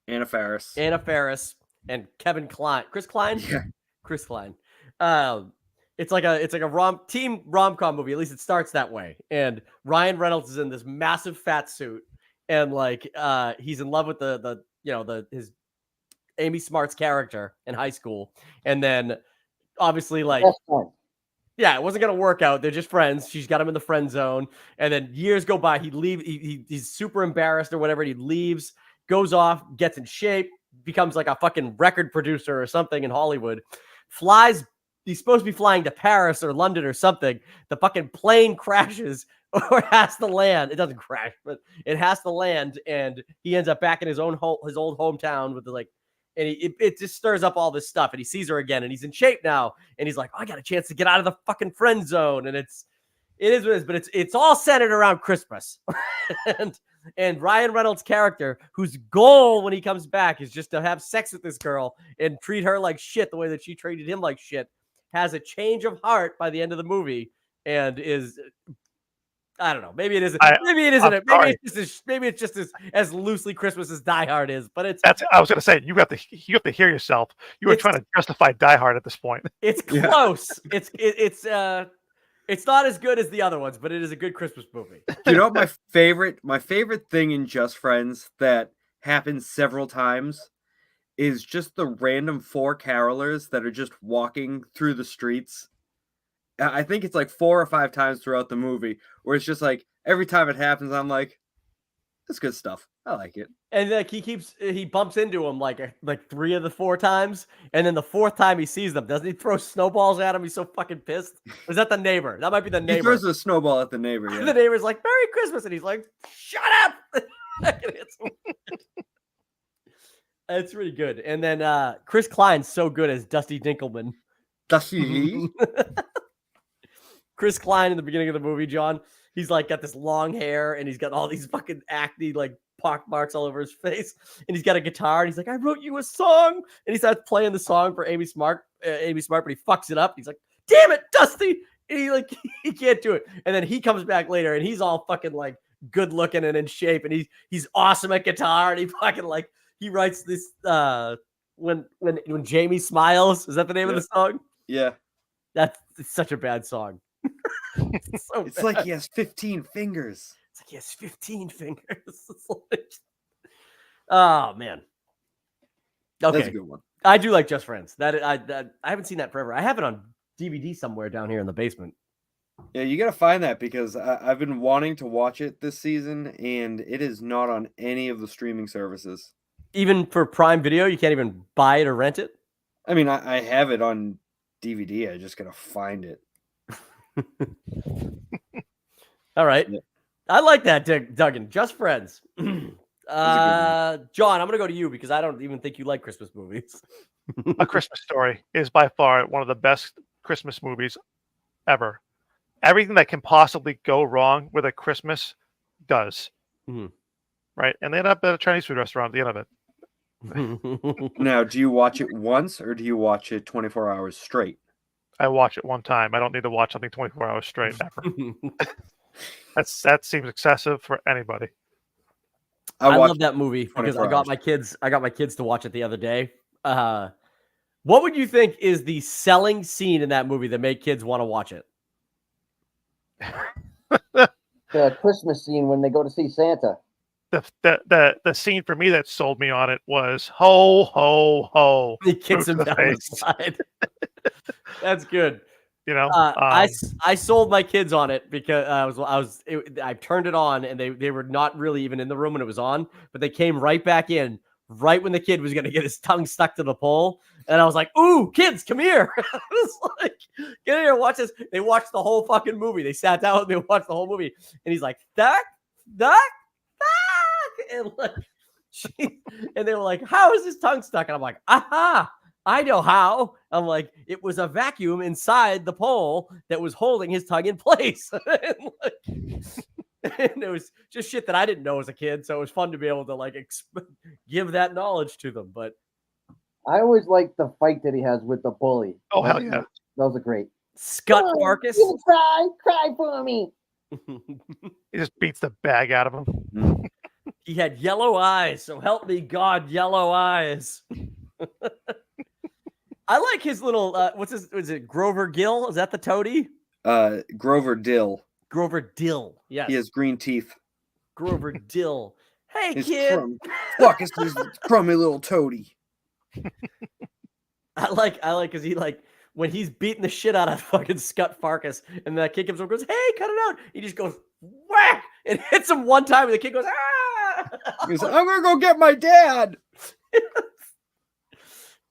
Anna Faris. Anna Faris, and Kevin Kline. Chris Klein? Yeah. Chris Klein. It's like a team rom-com movie. At least it starts that way. And Ryan Reynolds is in this massive fat suit, and he's in love with his Amy Smart's character in high school. And then obviously Best friend. yeah, it wasn't going to work out. They're just friends. She's got him in the friend zone. And then years go by. He's super embarrassed or whatever. He leaves, goes off, gets in shape, becomes like a fucking record producer or something in Hollywood. Flies. He's supposed to be flying to Paris or London or something. The fucking plane crashes or has to land. It doesn't crash, but it has to land. And he ends up back in his old hometown with and it just stirs up all this stuff. And he sees her again, and he's in shape now. And he's like, oh, I got a chance to get out of the fucking friend zone. And it is what it is, but it's all centered around Christmas. and Ryan Reynolds' character, whose goal when he comes back is just to have sex with this girl and treat her like shit the way that she treated him like shit, has a change of heart by the end of the movie and is, I don't know. Maybe it isn't. Maybe it isn't. Maybe it's just as loosely Christmas as Die Hard is. But I was going to say you have to hear yourself. You were trying to justify Die Hard at this point. It's close. Yeah. It's not as good as the other ones, but it is a good Christmas movie. You know, my favorite thing in Just Friends that happens several times is just the random 4 carolers that are just walking through the streets. I think it's like 4 or 5 times throughout the movie where it's just like every time it happens, I'm like, that's good stuff. I like it. And he bumps into him like 3 of the 4 times, and then the 4th time he sees them, doesn't he throw snowballs at him? He's so fucking pissed. Or is that the neighbor? That might be the neighbor. He throws a snowball at the neighbor. Yeah. The neighbor's like, Merry Christmas, and he's like, shut up. It's really good. And then Chris Klein's so good as Dusty Dinkelman. Dusty. Chris Klein in the beginning of the movie, John, he's like got this long hair and he's got all these fucking acne like pock marks all over his face, and he's got a guitar and he's like, I wrote you a song, and he starts playing the song for Amy Smart, but he fucks it up. He's like, damn it, Dusty. And he can't do it. And then he comes back later and he's all fucking like good looking and in shape, and he's awesome at guitar, and he fucking he writes this when Jamie smiles. Is that the name of the song? Yeah. It's such a bad song. It's like he has 15 fingers. It's like he has 15 fingers. Oh man. Okay. That's a good one. I do like Just Friends. I haven't seen that forever. I have it on DVD somewhere down here in the basement. Yeah, you gotta find that because I've been wanting to watch it this season, and it is not on any of the streaming services. Even for Prime Video, you can't even buy it or rent it? I mean, I have it on DVD. I just gotta find it. All right. Yeah. I like that, Duggan. Just Friends. John, I'm going to go to you because I don't even think you like Christmas movies. A Christmas Story is by far one of the best Christmas movies ever. Everything that can possibly go wrong with a Christmas does. Mm-hmm. Right? And they end up at a Chinese food restaurant at the end of it. Now, do you watch it once or do you watch it 24 hours straight? I watch it one time. I don't need to watch something 24 hours straight ever. That seems excessive for anybody. I watched love that movie because 24 I got my kids to watch it the other day. What would you think is the selling scene in that movie that made kids want to watch it? The Christmas scene when they go to see Santa. The scene for me that sold me on it was ho ho ho. He kicks him Boot to down the face. slide. That's good. You know, I sold my kids on it because I turned it on and they were not really even in the room when it was on, but they came right back in right when the kid was going to get his tongue stuck to the pole. And I was like, ooh, kids, come here. I was like, get in here, watch this. They watched the whole fucking movie. They sat down with me and watched the whole movie. And he's like, duck, and like, and they were like, how is his tongue stuck? And I'm like, aha, I know how. I'm like, it was a vacuum inside the pole that was holding his tongue in place. And it was just shit that I didn't know as a kid. So it was fun to be able to like give that knowledge to them. But I always like the fight that he has with the bully. oh hell yeah, Those are great. Scott Marcus. You cry for me. he just beats the bag out of him. He had yellow eyes. So help me God, yellow eyes. I like his little, was it Grover Gill? Is that the toady? Grover Dill. Grover Dill. Yes. He has green teeth. Grover Dill. Hey, His kid. Fuck, it's this crummy little toady. I like, because he like, when he's beating the shit out of fucking Scott Farkas and that kid comes over and goes, hey, cut it out. He just goes, whack, and hits him one time and the kid goes, ah. He's like, I'm going to go get my dad.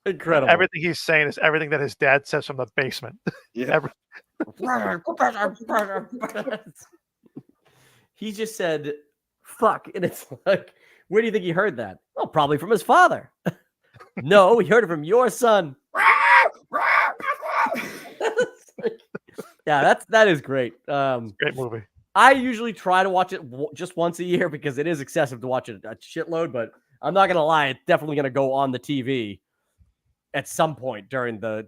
Incredible. Everything he's saying is everything that his dad says from the basement. Yeah. He just said, fuck. And it's like, where do you think he heard that? Well, probably from his father. No, he heard it from your son. Yeah, that is great. Great movie. I usually try to watch it just once a year because it is excessive to watch it a shitload, but I'm not going to lie. It's definitely going to go on the TV at some point during the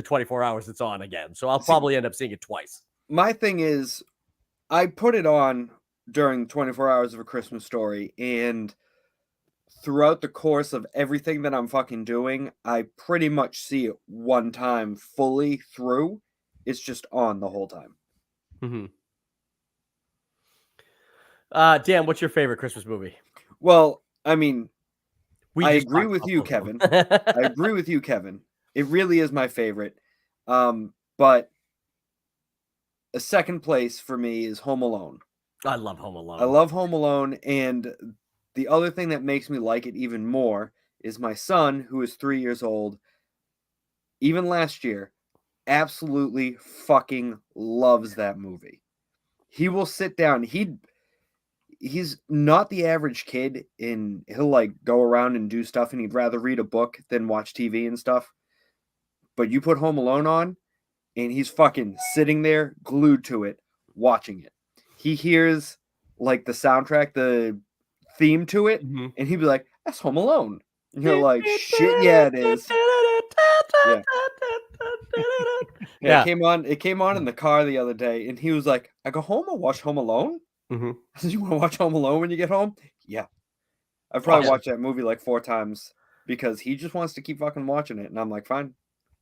24 hours it's on again. So I'll probably end up seeing it twice. My thing is, I put it on during 24 Hours of a Christmas Story, and throughout the course of everything that I'm fucking doing, I pretty much see it one time fully through. It's just on the whole time. Mm-hmm. Dan, what's your favorite Christmas movie? Well, I mean, I just agree talked with about you, both of Kevin. them. I agree with you, Kevin. It really is my favorite. But a second place for me is Home Alone. I love Home Alone. I love Home Alone, and the other thing that makes me like it even more is my son, who is 3 years old, even last year, absolutely fucking loves that movie. He will sit down. He's not the average kid, and he'll like go around and do stuff, and he'd rather read a book than watch TV and stuff. But you put Home Alone on, and he's fucking sitting there glued to it, watching it. He hears like the soundtrack, the theme to it, and he'd be like, that's Home Alone. And you're like, shit, yeah, it is. Yeah. It came on in the car the other day, and he was like, I go home and watch Home Alone? I said, you want to watch Home Alone when you get home? Yeah. I've probably watched that movie like 4 times because he just wants to keep fucking watching it. And I'm like, fine.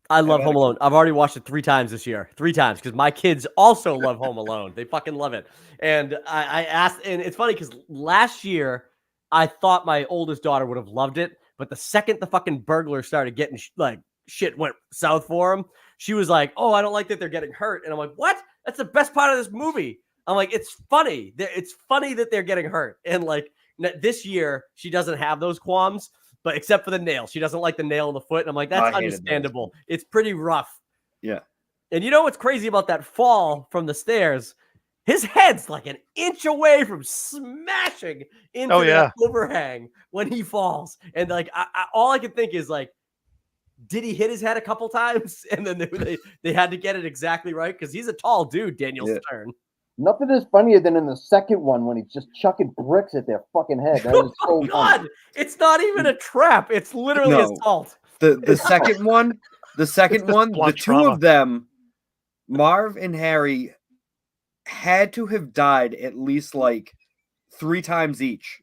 I love Home Alone. I've already watched it 3 times this year. 3 times because my kids also love Home Alone. They fucking love it. And I asked, and it's funny because last year I thought my oldest daughter would have loved it, but the second the fucking burglar started getting like shit went south for him, she was like, "Oh, I don't like that they're getting hurt." And I'm like, "What? That's the best part of this movie." I'm like, "It's funny. It's funny that they're getting hurt." And like this year, she doesn't have those qualms. But except for the nail, she doesn't like the nail in the foot. And I'm like, that's understandable. It's pretty rough. Yeah. And you know what's crazy about that fall from the stairs? His head's like an inch away from smashing into that overhang when he falls. And like, all I can think is like, did he hit his head a couple times? And then they had to get it exactly right because he's a tall dude, Daniel Stern. Nothing is funnier than in the second one when he's just chucking bricks at their fucking head. That is so God, funny. it's not even a trap. It's literally assault. The second one, The second just one, the blunt two trauma. of them, Marv and Harry, had to have died at least like 3 times each.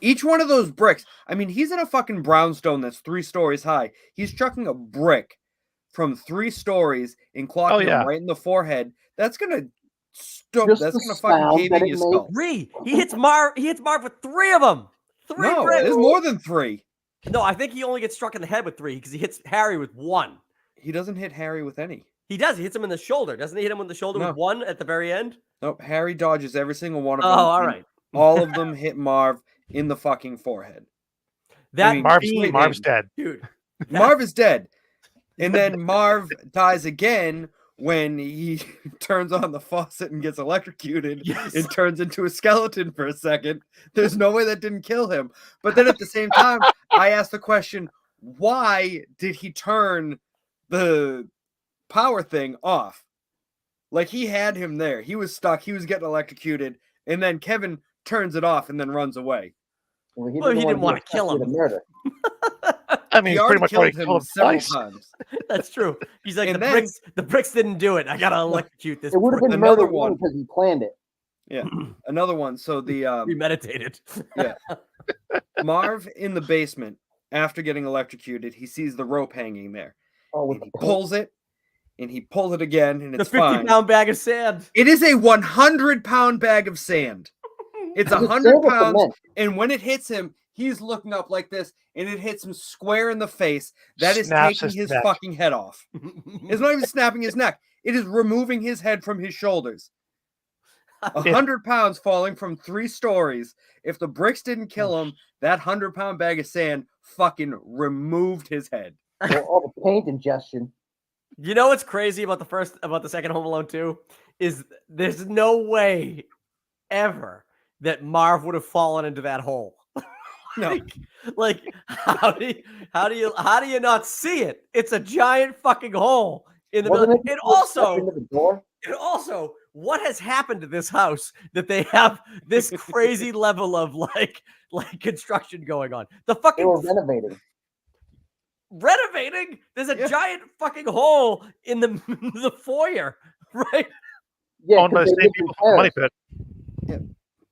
Each one of those bricks. I mean, he's in a fucking brownstone that's 3 stories high. He's chucking a brick from 3 stories and clocking him right in the forehead. That's gonna stop. Just That's the gonna fucking sound cave that in it your makes. skull. 3. He hits Marv with 3 of them. 3 No, bricks. there's more than 3. No, I think he only gets struck in the head with 3 because he hits Harry with 1. He doesn't hit Harry with any. He does. He hits him in the shoulder. Doesn't he hit him in the shoulder No. with 1 at the very end? Nope. Harry dodges every single one of Oh, them. all and right. All of them hit Marv in the fucking forehead. That mean, beam, Marv's dead. dude. Marv is dead. And then Marv dies again when he turns on the faucet and gets electrocuted Yes. and turns into a skeleton for a second. There's no way that didn't kill him. But then at the same time, I asked the question, why did he turn the power thing off? Like, he had him there. He was stuck. He was getting electrocuted. And then Kevin turns it off and then runs away. Well, Well, he didn't want to kill with a him. murder. I mean, He pretty much already killed killed him him several twice. times. That's true. He's like, And the bricks didn't do it. I gotta electrocute this. It would have been Another murder one. because he planned it. Yeah. Another one. So the Premeditated. Marv in the basement, after getting electrocuted, he sees the rope hanging there. Oh, with And the he paint. pulls it, and he pulls it again, and The it's fine. 50-pound bag of sand. It is a 100-pound bag of sand. It's Is it 100 sand or pounds, cement? and when it hits him, he's looking up like this, and it hits him square in the face. That is Snaps taking his neck. fucking head off. It's not even snapping his neck. It is removing his head from his shoulders. 100 pounds falling from 3 stories. If the bricks didn't kill him, that 100-pound bag of sand fucking removed his head. Well, all the paint ingestion. You know what's crazy about the second Home Alone 2 is there's no way ever that Marv would have fallen into that hole. No. like how do you not see it? It's a giant fucking hole in the Wasn't middle. it It just up also into the door? And also, what has happened to this house that they have this crazy level of like construction going on? The They fucking were renovating. renovating. There's a Yeah. giant fucking hole in the foyer, right? Yeah, Owned by 'cause the they same lived in people from Money Paris. Pit.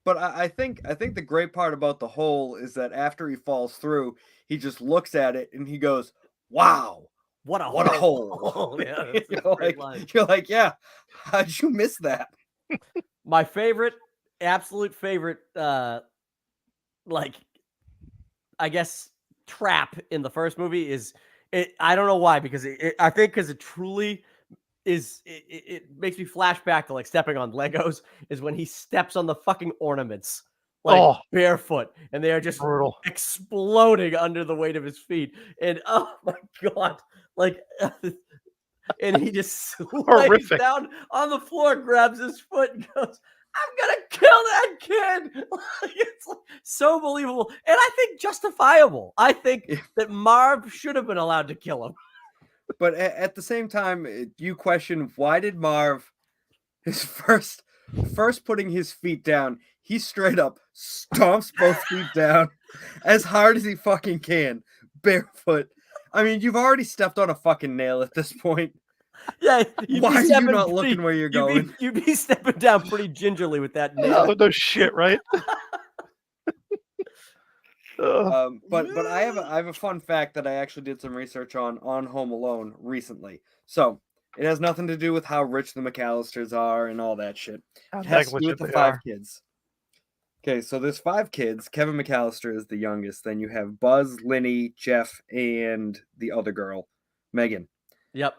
But I think the great part about the hole is that after he falls through, he just looks at it and he goes, "Wow, What a what a hole!" hole!" Yeah, that's a you're, great like, line. you're like, yeah, how'd you miss that? My favorite, absolute favorite, like, I guess, trap in the first movie is it. I don't know why, because I think because it truly is. It makes me flash back to like stepping on Legos. Is when he steps on the fucking ornaments like Oh. barefoot, and they are just Brutal. exploding under the weight of his feet. And oh my god, like. And he just lays Horrific. down on the floor, grabs his foot, and goes, "I'm gonna kill that kid." Like, it's like so believable, and I think justifiable. I think Yeah. that Marv should have been allowed to kill him. But at the same time, you question, why did Marv, his first putting his feet down, he straight up stomps both feet down as hard as he fucking can, barefoot. I mean, you've already stepped on a fucking nail at this point. Yeah, you'd Why be are you stepping not looking where you're going? You'd be stepping down pretty gingerly with that nail. No shit, right? Ugh. But I have a fun fact that I actually did some research on Home Alone recently. So it has nothing to do with how rich the McAllisters are and all that shit. How It has to do negligent with the they 5 are. kids. Okay, so there's 5 kids. Kevin McAllister is the youngest. Then you have Buzz, Linny, Jeff, and the other girl, Megan. Yep.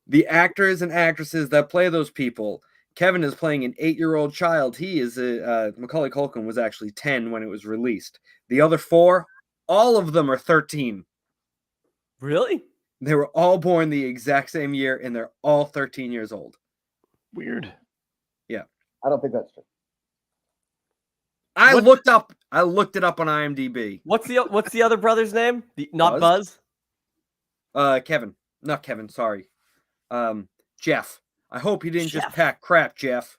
The actors and actresses that play those people. Kevin is playing an 8-year-old child. He is Macaulay Culkin was actually 10 when it was released. The other 4, all of them are 13. Really? They were all born the exact same year, and they're all 13 years old. Weird. I don't think that's true. I What- looked it up on IMDb. What's the other brother's name? Not Buzz? Buzz. Kevin. Not Kevin, sorry. Jeff. I hope he didn't just Jeff. pack crap, Jeff.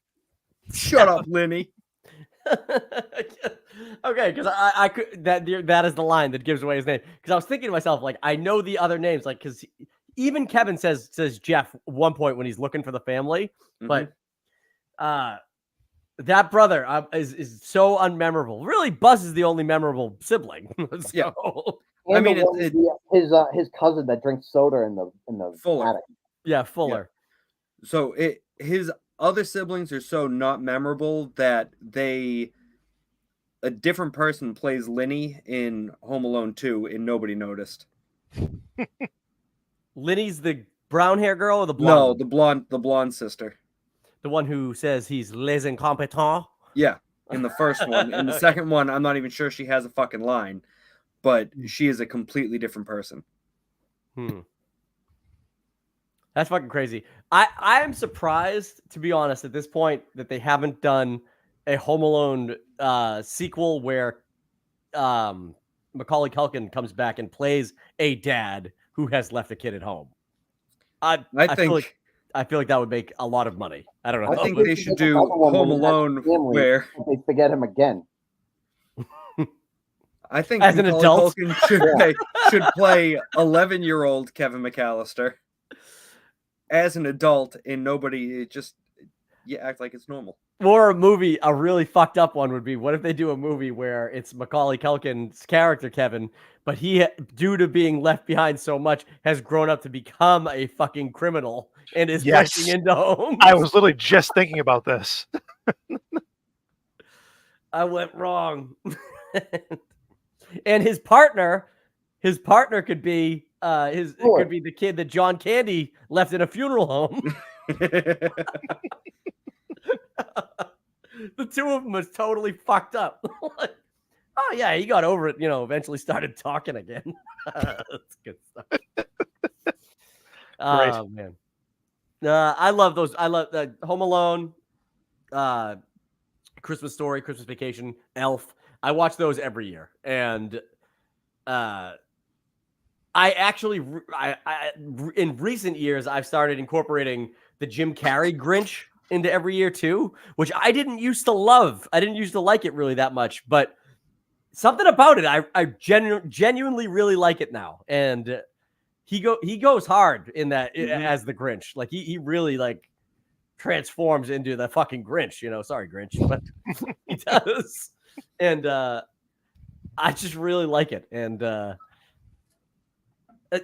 Shut up, Linny. Okay, because I could that is the line that gives away his name. Because I was thinking to myself, like, I know the other names, like, because even Kevin says Jeff at one point when he's looking for the family, but that brother is so unmemorable. Really, Buzz is the only memorable sibling. So, Yeah. And I mean, the one, his cousin that drinks soda in the Fuller. attic. yeah, Fuller. Yeah. So his other siblings are so not memorable that a different person plays Linny in Home Alone 2 and nobody noticed. Linny's the brown hair girl or the blonde? No, the blonde sister. The one who says he's les incompetents. Yeah, in the first one. In the second one, I'm not even sure she has a fucking line, but she is a completely different person. That's fucking crazy. I'm surprised, to be honest, at this point that they haven't done a Home Alone sequel where Macaulay Culkin comes back and plays a dad who has left a kid at home. I feel like that would make a lot of money. I don't know. I think they should do Home Alone where they forget him again. I think as an adult Culkin should play 11-year-old Kevin McAllister as an adult, and nobody act like it's normal. Or a really fucked up one would be, what if they do a movie where it's Macaulay Culkin's character, Kevin, but he, due to being left behind so much, has grown up to become a fucking criminal and is breaking into homes. I was literally just thinking about this. I went wrong. And his partner could be it could be the kid that John Candy left in a funeral home. The two of them was totally fucked up. Oh yeah, he got over it. Eventually started talking again. That's good stuff. Oh man, I love those. I love Home Alone, Christmas Story, Christmas Vacation, Elf. I watch those every year, and I actually, in recent years, I've started incorporating the Jim Carrey Grinch into every year too, which I didn't used to love. I didn't used to like it really that much, but something about it, I genuinely really like it now. And he goes hard in that as the Grinch. Like he really like transforms into the fucking Grinch. Sorry, Grinch, but he does. And I just really like it. And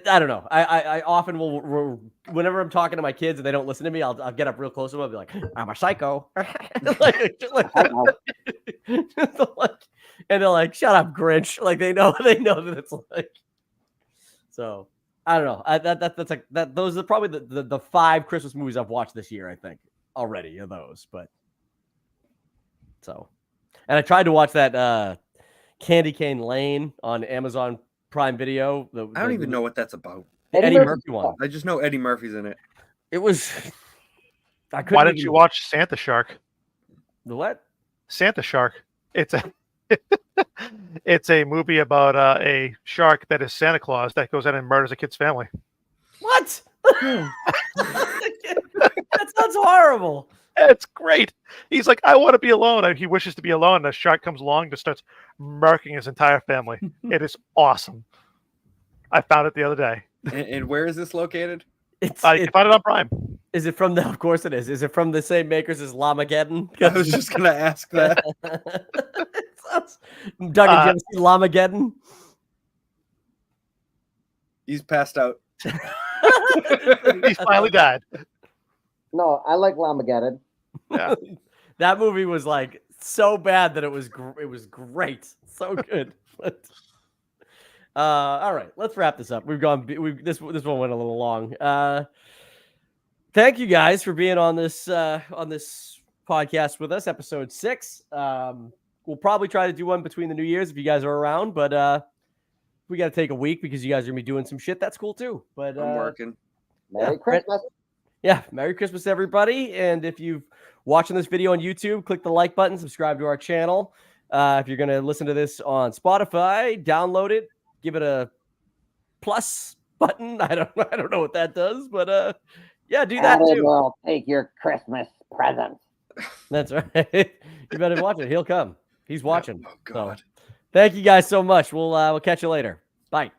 I don't know. I often will, whenever I'm talking to my kids and they don't listen to me, I'll get up real close to them. I'll be like, I'm a psycho. And they're like, shut up, Grinch. Like they know that it's like, so I don't know. That's like that. Those are probably the 5 Christmas movies I've watched this year, I think already of those, but so, and I tried to watch that Candy Cane Lane on Amazon Prime Video. I don't even know what that's about. The Eddie Murphy one. I just know Eddie Murphy's in it. It was. Why didn't you watch Santa Shark? The what? Santa Shark. It's a movie about a shark that is Santa Claus that goes in and murders a kid's family. What? That sounds horrible. It's great. He's like, I want to be alone. He wishes to be alone. And the shark comes along and just starts murking his entire family. It is awesome. I found it the other day. And where is this located? You can find it on Prime. Is it from of course it is. Is it from the same makers as Lamageddon? I was just going to ask that. Doug, did you ever see Lamageddon? He's passed out. He finally died. No, I like Lamageddon. Yeah. That movie was like so bad that it was great, so good. But all right, let's wrap this up. This one went a little long. Thank you guys for being on this podcast with us, episode 6. We'll probably try to do one between the New Year's if you guys are around, but we got to take a week because you guys are gonna be doing some shit. That's cool too. But I'm working. Merry Christmas. Yeah, Merry Christmas, everybody. And if you're watching this video on YouTube, click the like button, subscribe to our channel. If you're going to listen to this on Spotify, download it, give it a plus button. I don't know what that does, but yeah, do that too. Will take your Christmas present. That's right. You better watch it. He'll come. He's watching. Oh, God. So, thank you guys so much. We'll catch you later. Bye.